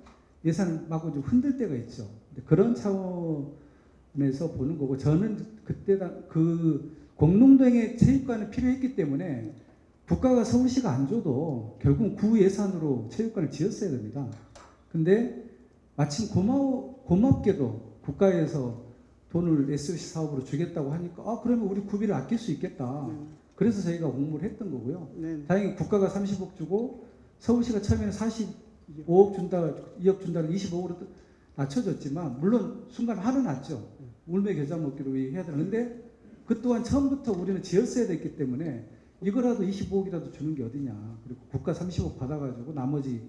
예산을 마구 좀 흔들 때가 있죠. 그런 차원에서 보는 거고 저는 그때 그 공릉동의 체육관이 필요했기 때문에 국가가 서울시가 안 줘도 결국 구 예산으로 체육관을 지었어야 됩니다. 근데 마침 고맙게도 국가에서 돈을 SOC 사업으로 주겠다고 하니까 그러면 우리 구비를 아낄 수 있겠다. 그래서 저희가 공모를 했던 거고요. 다행히 국가가 30억 주고 서울시가 처음에는 45억 준다, 2억 준다는 25억으로 낮춰졌지만 물론 순간 화는 났죠. 울며 겨자 먹기로 해야 되는데 그 또한 처음부터 우리는 지었어야 됐기 때문에 이거라도 25억이라도 주는 게 어디냐. 그리고 국가 30억 받아가지고 나머지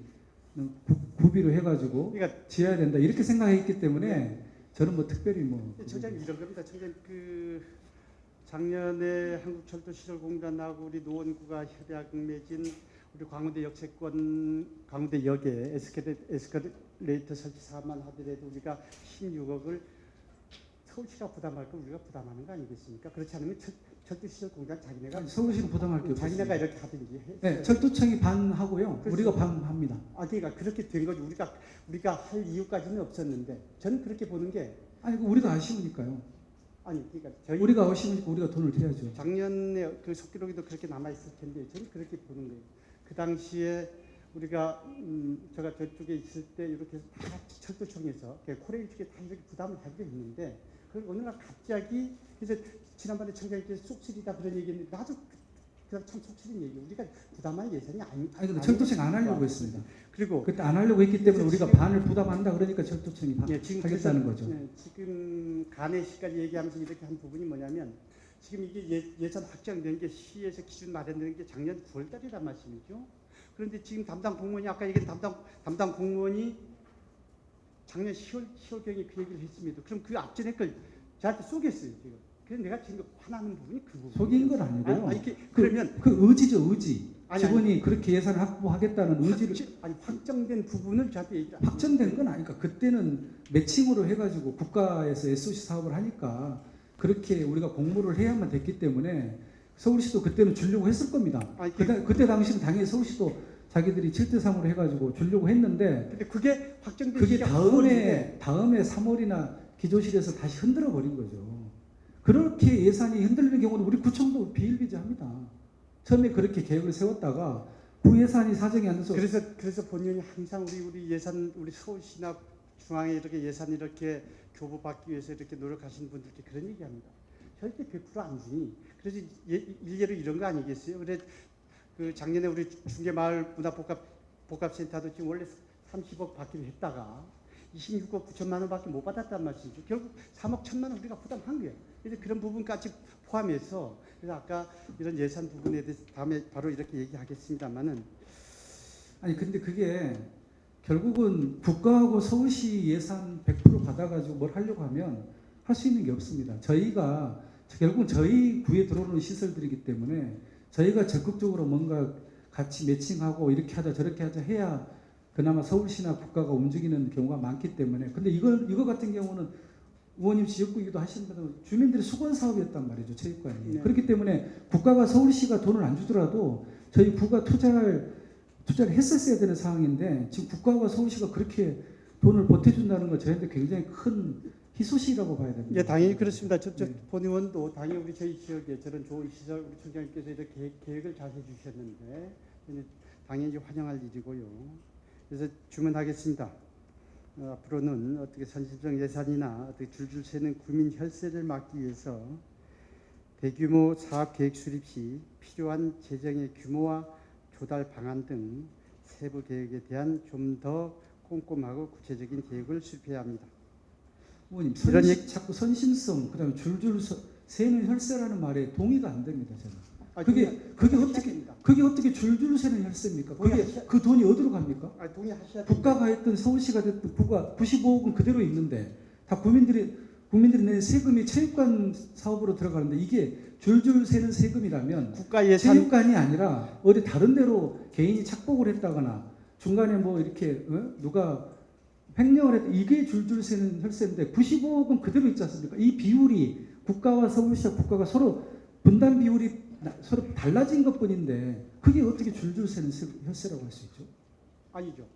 구비로 해가지고 그러니까 지어야 된다 이렇게 생각했기 때문에 저는 뭐 특별히 뭐 청장님 이런 겁니다. 청장님 그 작년에 한국철도 시설공단하고 우리 노원구가 협약 맺은 우리 광운대 역세권 광운대역에 에스컬레이터 설치 사업만 하더라도 우리가 16억을 서울시가 부담할 거 우리가 부담하는 거 아니겠습니까? 그렇지 않으면 철도시설공단 자기네가 서울시는 부담할 게 없어요. 자기네가 이렇게 하든지 네, 철도청이 반하고요. 그렇죠. 우리가 반합니다. 그러니까 그렇게 된 거지. 우리가 할 이유까지는 없었는데 저는 그렇게 보는 게 아니 우리가 아쉬우니까요. 그러니까 저희 우리가 아쉬우니까 우리가 돈을 대야죠. 작년에 그 속기록에도 그렇게 남아 있을 텐데 저는 그렇게 보는 거예요. 그 당시에 우리가 제가 저쪽에 있을 때 이렇게 다 철도청에서 코레일 측에 다 이렇게 부담을 하게 했는데 그 어느 날 갑자기 그래서 지난번에 청장님께서 속쓰리다 그런 얘기했는데 나도 그냥 참 속쓰린 얘기. 우리가 부담할 예산이 아니 근데 철도청 안 하려고 했습니다. 그리고 그때 안 하려고 했기 때문에 그래서 우리가 지금- 반을 부담한다 그러니까 철도청이 지금 하겠다는 그래서, 거죠. 지금 간해시까지 얘기하면서 이렇게 한 부분이 뭐냐면 지금 이게 예산 확정된 게 시에서 기준 마련된 게 작년 9월달이란 말씀이죠. 그런데 지금 담당 공무원이 아까 얘기한 담당 공무원이 작년 10월경에 그 얘기를 했습니다. 그럼 그 앞전에 걸 저한테 쏘겠어요 지금. 그래서 내가 지금 화나는 부분이 그 부분. 속인 건 아니고요. 그러면 그 의지죠 의지. 아니, 직원이 그렇게 예산을 확보하겠다는 의지를 확정된 부분을 저한테 얘기를 확정된 건 아니까 그때는 매칭으로 해가지고 국가에서 SOC 사업을 하니까 그렇게 우리가 공모를 해야만 됐기 때문에 서울시도 그때는 주려고 했을 겁니다. 그때 당시는 당연히 서울시도 자기들이 7대3으로 해가지고 주려고 했는데 근데 그게 확정된 그게 시기가 9월인데 다음에 3월이나 기조실에서 다시 흔들어 버린 거죠. 그렇게 예산이 흔들리는 경우는 우리 구청도 비일비재합니다. 처음에 그렇게 계획을 세웠다가 그 예산이 사정이 안 돼서 그래서 본인이 항상 우리 예산 우리 서울시나 중앙에 이렇게 예산 이렇게 교부받기 위해서 이렇게 노력하시는 분들께 그런 얘기합니다. 절대 100%안 주니. 그래서 일례로 이런 거 아니겠어요? 그래 그 작년에 우리 중계마을 문화복합센터도 지금 원래 30억 받기로 했다가 26억 9천만 원밖에 못 받았단 말이죠. 결국 3억 1천만 원 우리가 부담한 거예요. 그래서 그런 부분까지 포함해서 그래서 아까 이런 예산 부분에 대해서 다음에 바로 이렇게 얘기하겠습니다만은 아니 근데 그게 결국은 국가하고 서울시 예산 100% 받아가지고 뭘 하려고 하면 할 수 있는 게 없습니다. 저희가 결국은 저희 구에 들어오는 시설들이기 때문에 저희가 적극적으로 뭔가 같이 매칭하고 이렇게 하자 저렇게 하자 해야 그나마 서울시나 국가가 움직이는 경우가 많기 때문에 근데 이거 같은 경우는 의원님 지역구이기도 하시는 분은 주민들의 수건 사업이었단 말이죠 체육관이. 네. 그렇기 때문에 국가가 서울시가 돈을 안 주더라도 저희 구가 투자를 했었어야 되는 상황인데 지금 국가와 서울시가 그렇게 돈을 보태준다는 건 저희한테 굉장히 큰 희소식이라고 봐야 됩니다. 예, 당연히 그렇습니다. 저쪽 네. 본 의원도 당연히 우리 저희 지역에 저런 좋은 시설 우리 총장님께서 이렇게 계획을 잘 해주셨는데 당연히 환영할 일이고요. 그래서 주문하겠습니다. 앞으로는 어떻게 선심성 예산이나 어떻게 줄줄 새는 국민 혈세를 막기 위해서 대규모 사업 계획 수립 시 필요한 재정의 규모와 조달 방안 등 세부 계획에 대한 좀 더 꼼꼼하고 구체적인 계획을 수립해야 합니다. 의원님 이런 자꾸 선심성 그다음에 줄줄 새는 혈세라는 말에 동의가 안 됩니다 저는. 그게 어떻게 줄줄 새는 혈세입니까? 그 돈이 어디로 갑니까? 동의하셔야 국가가 했든 서울시가 됐든 부가 95억은 그대로 있는데 다 국민들이 낸 세금이 체육관 사업으로 들어가는데 이게 줄줄 새는 세금이라면 국가 예산 체육관이 아니라 어디 다른 데로 개인이 착복을 했다거나 중간에 뭐 이렇게 누가 횡령을 했다 이게 줄줄 새는 혈세인데 95억은 그대로 있지 않습니까? 이 비율이 국가와 서울시와 국가가 서로 분담 비율이 서로 달라진 것뿐인데 그게 어떻게 줄줄 새는 혈세라고 할 수 있죠? 아니죠.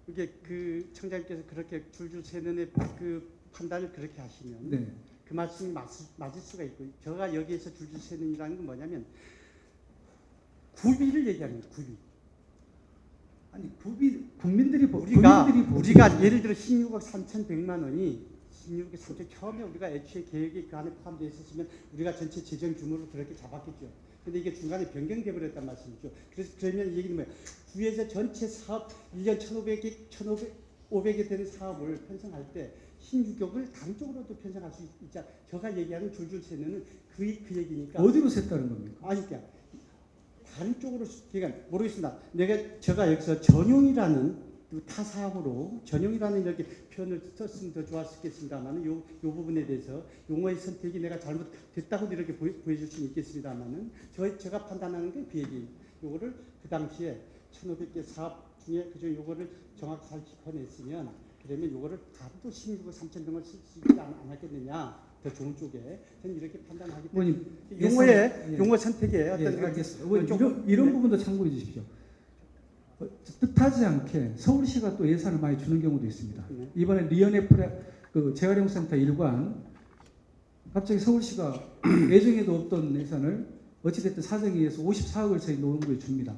이게 그 청장님께서 그렇게 줄줄 새는 그 판단을 그렇게 하시면 네. 그 말씀이 맞을 수가 있고 제가 여기에서 줄줄 새는이라는 건 뭐냐면 구비를 얘기하는 거예요. 구비. 아니 국민들이 우리가 예를 들어 16억 3,100만 원이 16억 3천 처음에 우리가 애초에 계획이 그 안에 포함되어 있었으면 우리가 전체 재정 규모를 그렇게 잡았겠죠. 근데 이게 중간에 변경돼 버렸단 말씀이죠. 그래서 그러면 이 얘기는 뭐예요? 구에서 전체 사업 1년 1,500에 되는 사업을 편성할 때 16억을 다른 쪽으로도 편성할 수 있자. 제가 얘기하는 줄줄 새는 그 그 얘기니까. 어디로 샜다는 겁니까? 아니, 그러니까 다른 쪽으로, 그러니까 모르겠습니다. 제가 여기서 전용이라는 그 타사하고로 전용이라는 이렇게 표현을 썼으면 더 좋았겠습니다만은 요 부분에 대해서 용어의 선택이 내가 잘못됐다고 이렇게 보여줄 수는 있겠습니다만은 제가 판단하는 게 그 얘기. 요거를 그 당시에 1,500개 사업 중에 그중 요거를 정확히 잘 짚어냈으면 그러면 요거를 다도 16억 3천 등을 쓰지 않았겠느냐. 더 좋은 쪽에 저는 이렇게 판단하기 때문에 용어 선택에 어떤 알겠습니다. 이런 부분도 참고해 주십시오. 뜻하지 않게 서울시가 또 예산을 많이 주는 경우도 있습니다. 이번에 리언의 재활용센터 일관 갑자기 서울시가 예정에도 없던 예산을 어찌됐든 사정에 의해서 54억을 저희 노원구에 줍니다.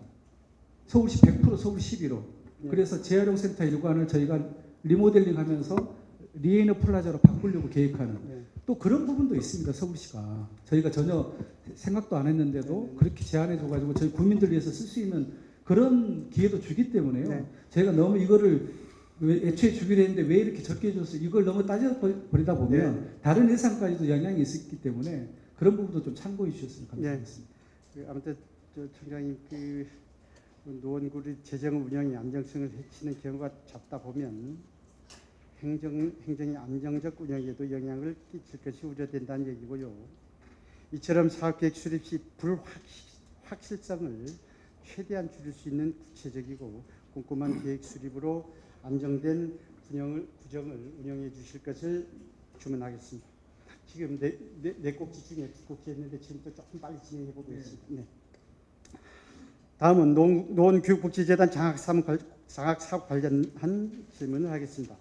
서울시 100% 서울시 11호. 그래서 재활용센터 일관을 저희가 리모델링하면서 리에너 플라자로 바꾸려고 계획하는 또 그런 부분도 있습니다. 서울시가 저희가 전혀 생각도 안 했는데도 그렇게 제안해줘가지고 저희 국민들 위해서 쓸 수 있는 그런 기회도 주기 때문에요. 저희가 너무 이거를 애초에 주기로 했는데 왜 이렇게 적게 줬어? 이걸 너무 따져버리다 보면 다른 예산까지도 영향이 있었기 때문에 그런 부분도 좀 참고해 주셨으면 감사하겠습니다. 아무튼 청장님 노원구의 재정 운영이 안정성을 해치는 경우가 잦다 보면 행정의 안정적 운영에도 영향을 끼칠 것이 우려된다는 얘기고요. 이처럼 사업계획 수립 시 불확실성을 최대한 줄일 수 있는 구체적이고 꼼꼼한 계획 수립으로 안정된 구정을 운영해 주실 것을 주문하겠습니다. 지금 네 꼭지 중에 두 꼭지 했는데 지금부터 조금 빨리 진행해 보겠습니다. 네. 다음은 노원교육복지재단 장학사업 관련한 질문을 하겠습니다.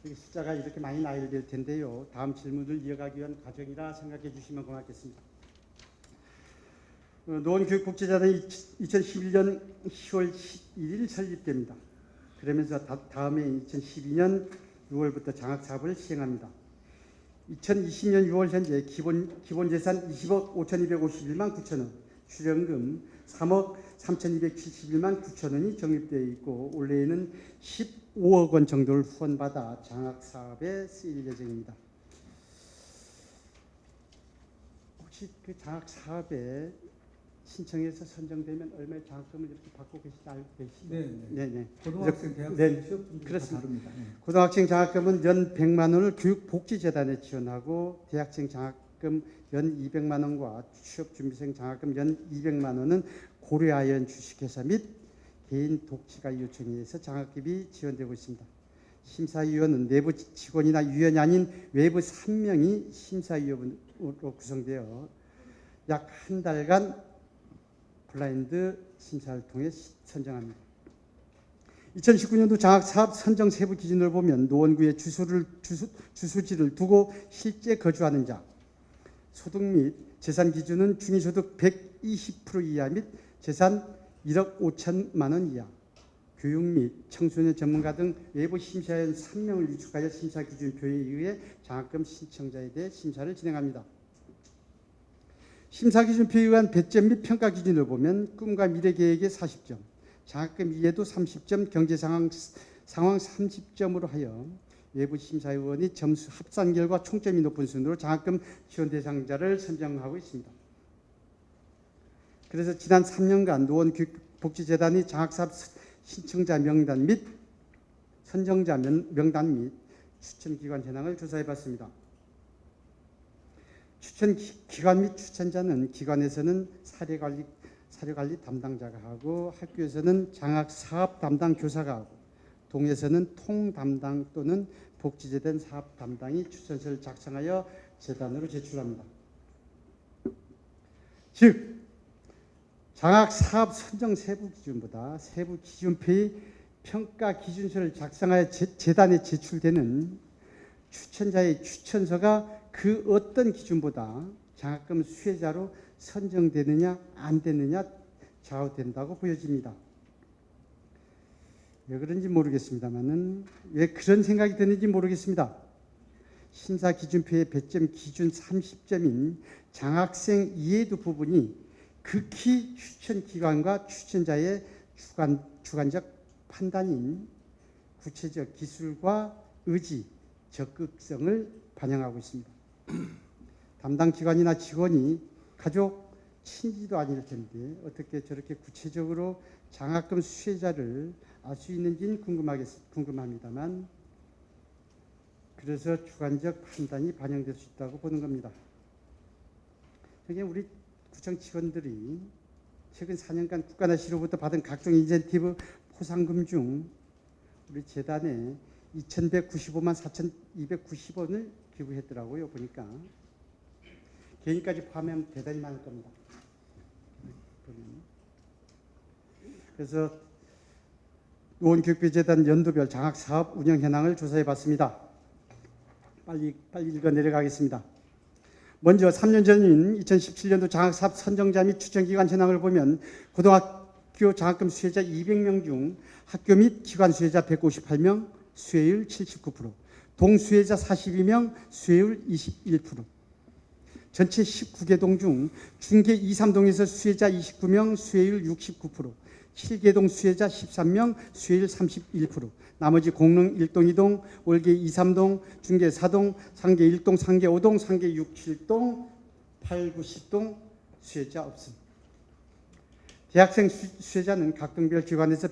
여기 숫자가 이렇게 많이 나열이 될 텐데요. 다음 질문을 이어가기 위한 과정이라 생각해 주시면 고맙겠습니다. 노원교육복지재단이 2011년 10월 1일 설립됩니다. 그러면서 다음해 2012년 6월부터 장학사업을 시행합니다. 2020년 6월 현재 기본재산 20억 5,251만 9천 원, 출연금 3억 3,271만 9천 원이 적립되어 있고 올해에는 15억 원 정도를 후원받아 장학사업에 쓰일 예정입니다. 혹시 그 장학사업에 신청해서 선정되면 얼마의 장학금을 이렇게 받고 계시지 알고 계시죠? 네. 고등학생, 대학생 시험 그렇습니다. 다릅니다. 고등학생 장학금은 연 100만 원을 교육복지재단에 지원하고 대학생 장학금 연 200만 원과 취업준비생 장학금 연 200만 원은 고려아연 주식회사 및 개인 독지가 요청에 의해서 장학금이 지원되고 있습니다. 심사위원은 내부 직원이나 위원이 아닌 외부 3명이 심사위원으로 구성되어 약 한 달간 블라인드 심사를 통해 선정합니다. 2019년도 장학사업 선정 세부 기준을 보면 노원구에 주소지를 두고 실제 거주하는 자, 소득 및 재산 기준은 중위소득 120% 이하 및 재산 1억 5천만 원 이하, 교육 및 청소년 전문가 등 외부 심사위원 3명을 위촉하여 심사 기준표에 의해 장학금 신청자에 대해 심사를 진행합니다. 심사 기준표에 의한 배점 및 평가 기준을 보면 꿈과 미래 계획에 40점, 장학금 이해도 30점, 경제 상황 30점으로 하여 외부 심사위원이 점수 합산 결과 총점이 높은 순으로 장학금 지원 대상자를 선정하고 있습니다. 그래서 지난 3년간 노원교육복지재단이 장학사업 신청자 명단 및 선정자 명단 및 추천기관 현황을 조사해봤습니다. 추천기관 및 추천자는 기관에서는 사료관리 담당자가 하고 학교에서는 장학사업 담당 교사가 하고 동에서는 통담당 또는 복지재단 사업 담당이 추천서를 작성하여 재단으로 제출합니다. 즉 장학사업 선정 세부 기준보다 세부 기준표의 평가 기준서를 작성하여 재단에 제출되는 추천자의 추천서가 그 어떤 기준보다 장학금 수혜자로 선정되느냐 안 되느냐 좌우된다고 보여집니다. 왜 그런지 모르겠습니다만은 왜 그런 생각이 드는지 모르겠습니다. 심사 기준표의 배점 기준 30점인 장학생 이해도 부분이 극히 추천 기관과 추천자의 주관적 판단인 구체적 기술과 의지, 적극성을 반영하고 있습니다. 담당 기관이나 직원이 가족, 친지도 아닐 텐데 어떻게 저렇게 구체적으로 장학금 수혜자를 알 수 있는지는 궁금합니다만 그래서 주관적 판단이 반영될 수 있다고 보는 겁니다. 그게 우리 구청 직원들이 최근 4년간 국가나시로부터 받은 각종 인센티브 포상금 중 우리 재단에 2,195만 4,290원을 기부했더라고요. 보니까 개인까지 포함하면 대단히 많을 겁니다. 그래서 노원교육부재단 연도별 장학사업 운영 현황을 조사해봤습니다. 빨리 읽어 내려가겠습니다. 먼저 3년 전인 2017년도 장학사업 선정자 및 추천기관 현황을 보면 고등학교 장학금 수혜자 200명 중 학교 및 기관 수혜자 158명, 수혜율 79%, 동수혜자 42명, 수혜율 21%. 전체 19개동 중 중계 2, 3동에서 수혜자 29명, 수혜율 69%, 7개동 수혜자 13명, 수혜율 31%. 나머지 공릉 1동, 2동, 월계 2, 3동, 중계 4동, 상계 1동, 상계 5동, 상계 6, 7동, 8, 9, 10동 수혜자 없습니다. 대학생 수혜자는 각 등별 기관에서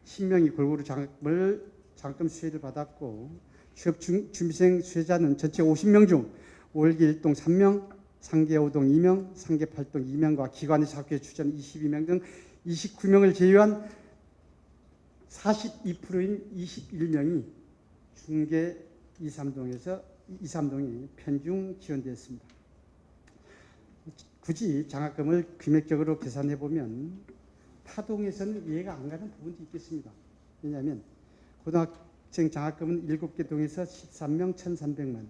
10명이 골고루 장학금 수혜를 받았고 취업 준비생 수혜자는 전체 50명 중 월계 1동 3명, 상계 5동 2명, 상계 8동 2명과 기관에서 학교에 출전 22명 등 29명을 제외한 42%인 21명이 중계 2, 3동에 편중 지원되었습니다. 굳이 장학금을 금액적으로 계산해 보면 타동에서는 이해가 안 가는 부분도 있겠습니다. 왜냐하면 고등학생 장학금은 7개 동에서 13명 1,300만 원,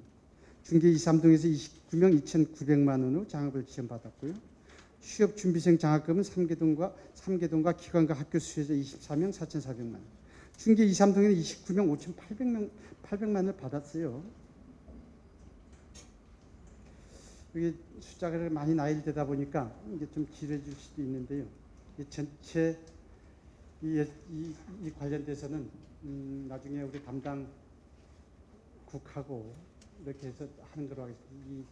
중계 2, 3동에서 29명 2,900만 원으로 장학을 지원받았고요. 취업 준비생 장학금은 3개동과 기관과 학교 수혜자 24명 4,400만 원, 중계 2, 3동에는 29명 5,800만 원을 받았어요. 이게 숫자가 많이 나열되다 보니까 이게 좀 길어질 수도 있는데요. 이 전체 이 관련돼서는 나중에 우리 담당 국하고 이렇게 해서 하는 거로 하겠습니다. 이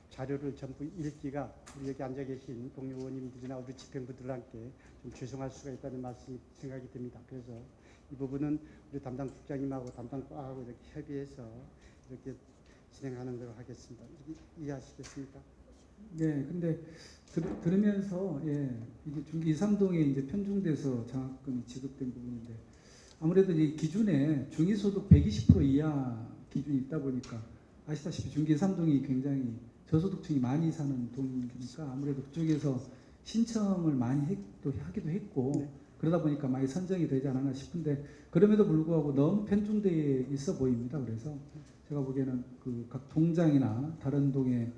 자료를 전부 읽기가 우리 여기 앉아 계신 동료 의원님들이나 우리 집행부들과 함께 좀 죄송할 수가 있다는 말씀이 생각이 듭니다. 그래서 이 부분은 우리 담당 국장님하고 담당 과하고 이렇게 협의해서 이렇게 진행하는 걸로 하겠습니다. 이해하시겠습니까? 네, 근데 들으면서 이게 중기 2, 3동에 이제 편중돼서 장학금이 지급된 부분인데 아무래도 이 기준에 중위소득 120% 이하 기준이 있다 보니까 아시다시피 중기 3동이 굉장히 저소득층이 많이 사는 동이니까 아무래도 그쪽에서 신청을 많이 하기도 했고 네. 그러다 보니까 많이 선정이 되지 않았나 싶은데 그럼에도 불구하고 너무 편중돼 있어 보입니다. 그래서 제가 보기에는 그 각 동장이나 다른 동의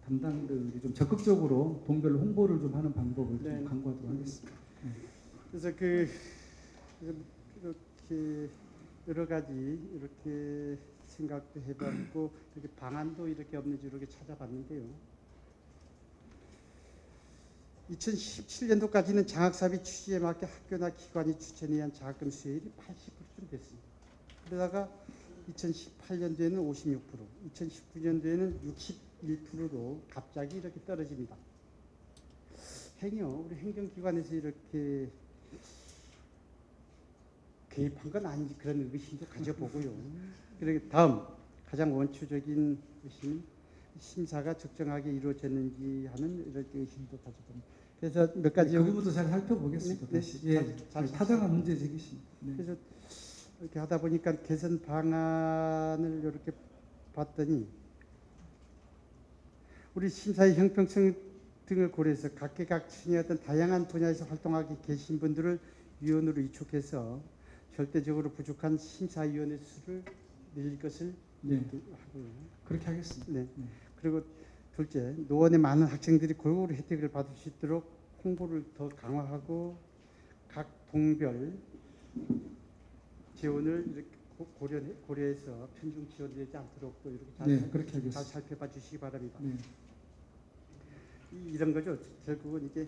담당들이 좀 적극적으로 동별로 홍보를 좀 하는 방법을 네. 좀 강구하도록 하겠습니다. 그래서 이렇게 여러 가지 이렇게 생각도 해봤고 이렇게 방안도 이렇게 없는지 이렇게 찾아봤는데요. 2017년도까지는 장학사업이 취지에 맞게 학교나 기관이 추천에 의한 장학금 수혜율이 80%쯤 됐습니다. 그러다가 2018년도에는 56%, 2019년도에는 61%로 갑자기 이렇게 떨어집니다. 우리 행정기관에서 이렇게 개입한 건 아닌지 그런 의심도 가져보고요. 그리고 다음 가장 원초적인 의심은 심사가 적정하게 이루어졌는지 하는 이렇게 의심도 가져봅니다. 그래서 몇 가지 그 부분도 잘 살펴보겠습니다. 네, 다시. 잘 타당한 문제 제기십니다. 네. 그래서 이렇게 하다 보니까 개선 방안을 이렇게 봤더니 우리 심사의 형평성 등을 고려해서 각계각층의 어떤 다양한 분야에서 활동하고 계신 분들을 위원으로 위촉해서 절대적으로 부족한 심사위원회 수를 늘릴 것을 하고요. 그렇게 하겠습니다. 네. 그리고 둘째, 노원의 많은 학생들이 골고루 혜택을 받을 수 있도록 홍보를 더 강화하고 각 동별 지원을 이렇게 고려해서 편중 지원되지 않도록 또 이렇게 그렇게 하겠습니다. 잘 살펴봐 주시기 바랍니다. 네. 이런 거죠. 결국은 이게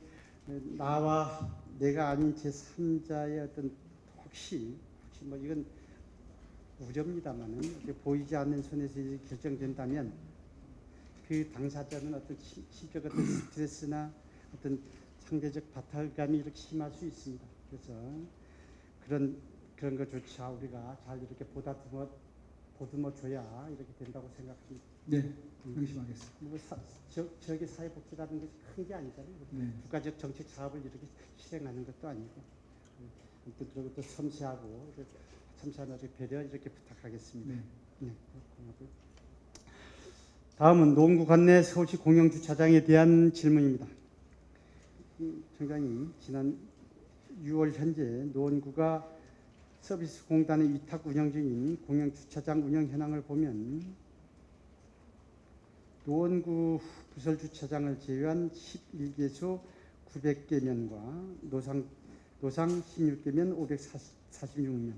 나와 내가 아닌 제3자의 어떤 혹시 뭐 이건 우려입니다만은 보이지 않는 손에서 결정된다면 그 당사자는 어떤 심적 어떤 스트레스나 어떤 상대적 박탈감이 이렇게 심할 수 있습니다. 그래서 그런 것조차 우리가 잘 이렇게 보듬어 줘야 이렇게 된다고 생각합니다. 네, 명심하겠습니다. 저게 사회복지라는 것이 큰 게 아니잖아요. 네. 국가적 정책 사업을 이렇게 실행하는 것도 아니고, 그리고 또 섬세하고 섬세한 배려 이렇게 부탁하겠습니다. 네. 네, 고맙고요. 다음은 노원구 관내 서울시 공영주차장에 대한 질문입니다. 청장이 지난 6월 현재 노원구가 서비스 공단에 위탁 운영 중인 공영주차장 운영 현황을 보면 노원구 부설주차장을 제외한 11개소 900개면과 노상 16개면 546면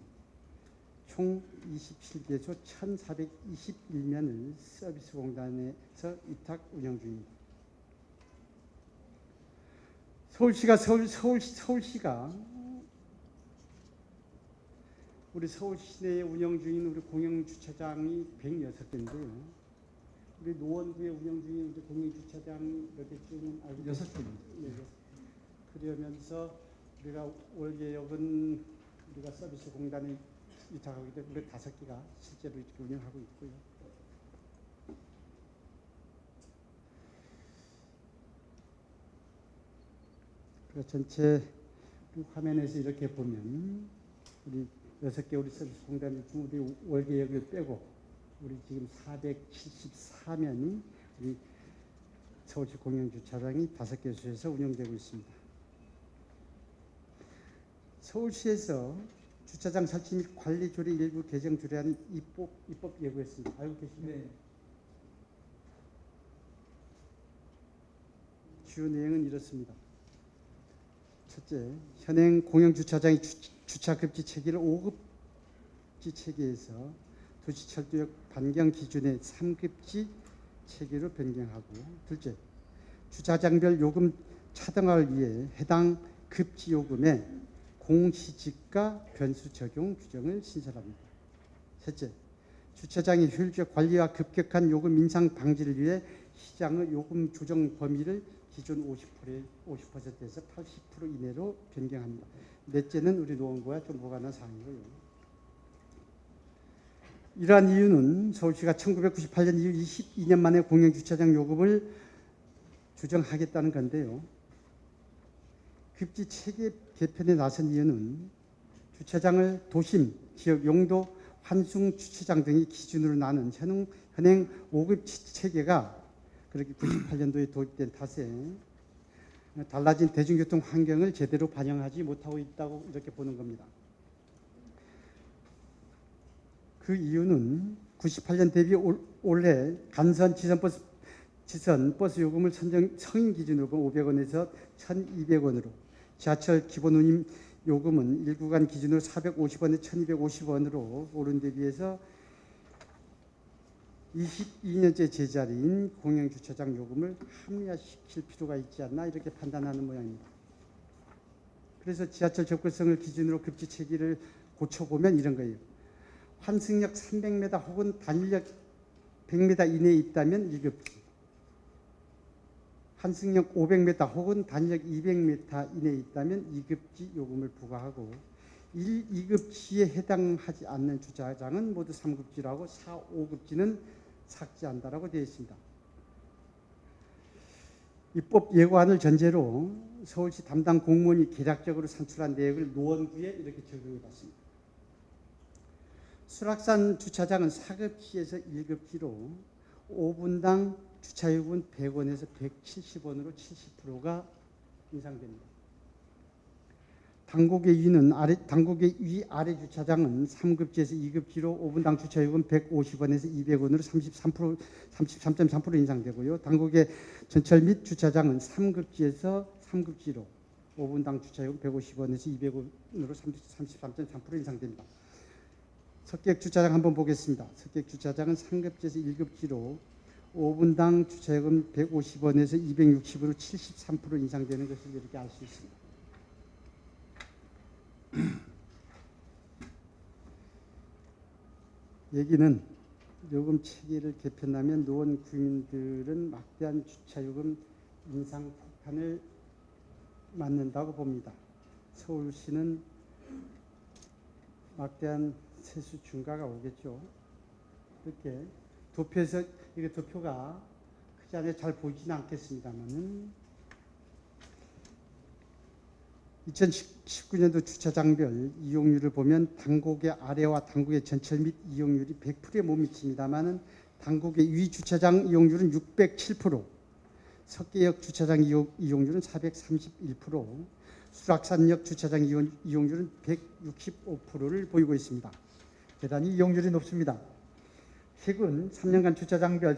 총 27개소 1421면을 서비스 공단에서 위탁 운영 중입니다. 서울시가 우리 서울 시내에 운영 중인 우리 공영주차장이 106개인데요. 우리 노원구에 운영 중인 우리 공영주차장 몇 개쯤은 알고 계십니까? 6개입니다. 네. 그러면서 우리가 월계역은 우리가 서비스 공단에 위탁하기 때문에 우리 5개가 실제로 이렇게 운영하고 있고요. 그래서 전체 화면에서 이렇게 보면 우리 6개 우리 서비스 공단 중 우리 월계역을 빼고 우리 지금 474면이 우리 서울시 공영주차장이 5개소에서 운영되고 있습니다. 서울시에서 주차장 설치 및 관리 조례 일부 개정 조례안 입법 예고했습니다. 알고 계십니까? 네. 주요 내용은 이렇습니다. 첫째, 현행 공영주차장의 주차급지 체계를 5급지 체계에서 도시철도역 반경 기준의 3급지 체계로 변경하고, 둘째, 주차장별 요금 차등화를 위해 해당 급지 요금에 공시지가 변수 적용 규정을 신설합니다. 셋째, 주차장의 효율적 관리와 급격한 요금 인상 방지를 위해 시장의 요금 조정 범위를 기존 50%에서 80% 이내로 변경합니다. 넷째는 우리 노원구와 좀 무관한 사항이고요. 이러한 이유는 서울시가 1998년 이후 22년 만에 공영주차장 요금을 조정하겠다는 건데요. 급지 체계 개편에 나선 이유는 주차장을 도심, 지역 용도, 환승 주차장 등의 기준으로 나눈 현행 5급 체계가 그렇게 98년도에 도입된 탓에 달라진 대중교통 환경을 제대로 반영하지 못하고 있다고 이렇게 보는 겁니다. 그 이유는 98년 대비 올해 간선 지선 버스 요금을 성인 기준으로 500원에서 1,200원으로, 지하철 기본 운임 요금은 1구간 기준으로 450원에서 1,250원으로 오른 데 비해서 22년째 제자리인 공영주차장 요금을 합리화시킬 필요가 있지 않나 이렇게 판단하는 모양입니다. 그래서 지하철 접근성을 기준으로 급지 체계를 고쳐보면 이런 거예요. 환승역 300m 혹은 단일역 100m 이내에 있다면 1급지, 환승역 500m 혹은 단일역 200m 이내에 있다면 2급지 요금을 부과하고 2급지에 해당하지 않는 주차장은 모두 3급지라고 4, 5급지는 삭제한다라고 되어 있습니다. 입법 예고안을 전제로 서울시 담당 공무원이 개략적으로 산출한 내역을 노원구에 이렇게 적용해 봤습니다. 수락산 주차장은 4급지에서 1급지로 5분당 주차요금은 100원에서 170원으로 70%가 인상됩니다. 당국의 위 아래 주차장은 3급지에서 2급지로 5분당 주차요금 150원에서 200원으로 33.3% 인상되고요. 당국의 전철 및 주차장은 3급지에서 3급지로 5분당 주차요금 150원에서 200원으로 33.3% 인상됩니다. 석객 주차장 한번 보겠습니다. 석객 주차장은 3급지에서 1급지로 5분당 주차요금 150원에서 260원으로 73% 인상되는 것을 이렇게 알 수 있습니다. 얘기는 요금 체계를 개편하면 노원 구민들은 막대한 주차요금 인상 폭탄을 맞는다고 봅니다. 서울시는 막대한 세수 중과가 오겠죠. 이렇게 도표에서 이게 도표가 크지 않아 잘 보이지는 않겠습니다만은 2019년도 주차장별 이용률을 보면 당곡의 아래와 당곡의 전철 및 이용률이 100%에 못 미칩니다만은 당곡의 위 주차장 이용률은 607%, 석계역 주차장 이용률은 431%, 수락산역 주차장 이용률은 165%를 보이고 있습니다. 대단히 이용률이 높습니다. 최근 3년간 주차장별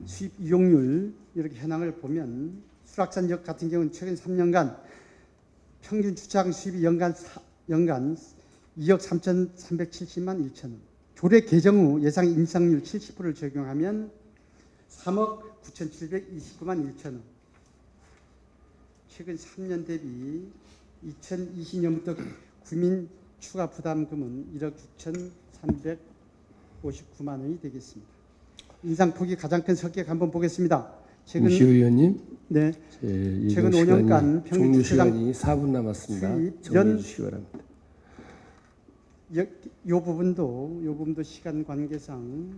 수입 이용률 이렇게 현황을 보면 수락산역 같은 경우는 최근 3년간 평균 주차장 수입이 연간 2억 3,370만 1천원. 조례 개정 후 예상 인상률 70%를 적용하면 3억 9,729만 1천원. 최근 3년 대비 2020년부터 구민 추가 부담금은 1억 6,359만 원이 되겠습니다. 인상폭이 가장 큰 석계획 한번 보겠습니다. 최근 우시 의원님, 네, 최근 최근 5년간 평균 종료 주차장 시간이 4분 남았습니다. 수입 정리해 주시기 바랍니다. 요 부분도 시간 관계상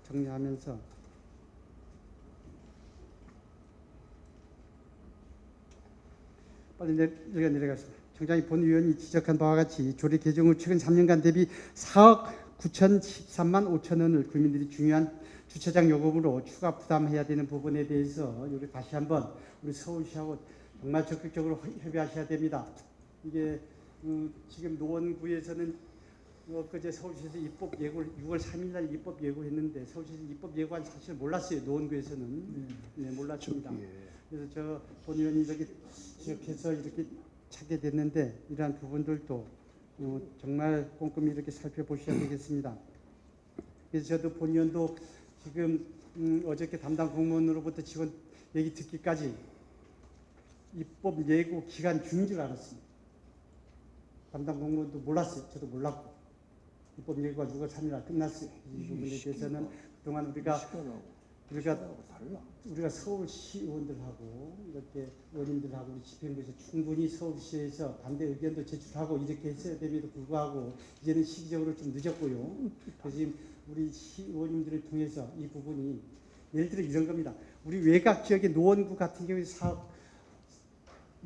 정리하면서 빨리 내려가겠습니다. 청장이 본 의원이 지적한 바와 같이 조례 개정 후 최근 3년간 대비 4억 9,013만 5천 원을 국민들이 중요한 주차장 요금으로 추가 부담해야 되는 부분에 대해서 우리 다시 한번 우리 서울시하고 정말 적극적으로 협의하셔야 됩니다. 이게 지금 노원구에서는 그제 서울시에서 입법 예고를 6월 3일 날 입법 예고했는데 서울시에서 입법 예고한 사실 몰랐어요. 노원구에서는 네, 몰랐습니다. 그래서 저 본 의원이 이렇게 지적해서 이렇게 찾게 됐는데 이러한 부분들도 정말 꼼꼼히 이렇게 살펴보셔야 되겠습니다. 그래서 저도 본 의원도 지금 어저께 담당 공무원으로부터 직원 얘기 듣기까지 입법 예고 기간 중인 줄 알았습니다. 담당 공무원도 몰랐어요. 저도 몰랐고 입법 예고가 6월 3일 날 끝났어요. 이 부분에 대해서는 그동안 우리가 서울시 의원들하고 이렇게 의원님들하고 우리 집행부에서 충분히 서울시에서 반대 의견도 제출하고 이렇게 했어야 됨에도 불구하고 이제는 시기적으로 좀 늦었고요. 그래서 지금 우리 시 의원님들을 통해서 이 부분이 예를 들어 이런 겁니다. 우리 외곽 지역의 노원구 같은 경우에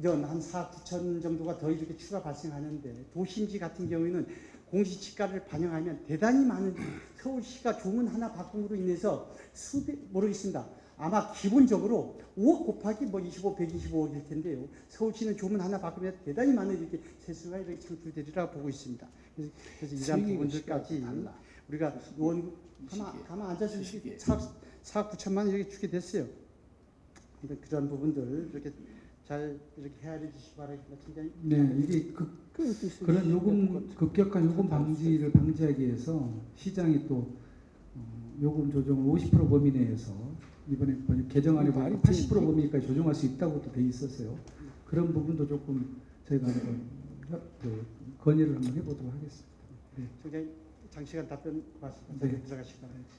한 4억 9천 정도가 더 이렇게 추가 발생하는데 도심지 같은 경우에는 공시지가를 반영하면 대단히 많은 서울시가 조문 하나 바꿈으로 인해서 모르겠습니다. 아마 기본적으로 5억 곱하기 25, 125억일 텐데요. 서울시는 조문 하나 바꾸면 대단히 많은 이렇게 세수가 이렇게 창출되리라 보고 있습니다. 그래서 이러한 부분들까지 우리가 노원 가만 앉아서 4억 9천만 원 이렇게 주게 됐어요. 근데 그런 부분들 이렇게 잘 이렇게 헤아려 주시기 바랍니다. 네, 이게 그런 급격한 요금 방지하기 위해서 시장이 또 요금 조정을 50% 범위 내에서 이번에 개정안에 보면 80% 범위까지 조정할 수 있다고 또 돼 있었어요. 그런 부분도 조금 저희가 건의를 한번 해보도록 하겠습니다. 네. 총장님 장시간 답변 고맙습니다. 네. 들어가시기 바랍니다.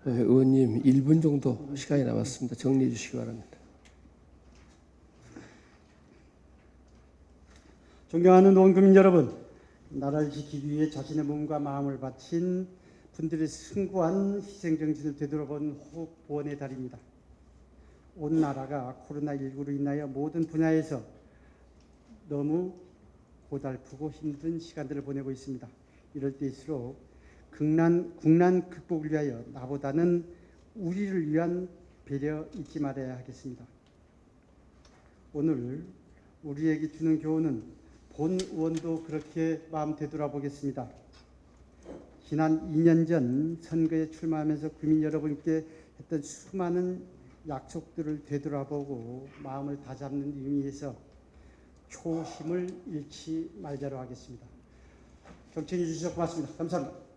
의원님 1분 정도 시간이 남았습니다. 정리해 주시기 바랍니다. 존경하는 노원구민 여러분, 나라를 지키기 위해 자신의 몸과 마음을 바친 분들의 숭고한 희생정신을 되돌아본 호국보원의 달입니다. 온 나라가 코로나19로 인하여 모든 분야에서 너무 고달프고 힘든 시간들을 보내고 있습니다. 이럴 때일수록 국난 극복을 위하여 나보다는 우리를 위한 배려 잊지 말아야 하겠습니다. 오늘 우리에게 주는 교훈은 본 의원도 그렇게 마음 되돌아보겠습니다. 지난 2년 전 선거에 출마하면서 국민 여러분께 했던 수많은 약속들을 되돌아보고 마음을 다잡는 의미에서 초심을 잃지 말자로 하겠습니다. 경청해 주셔서 고맙습니다. 감사합니다.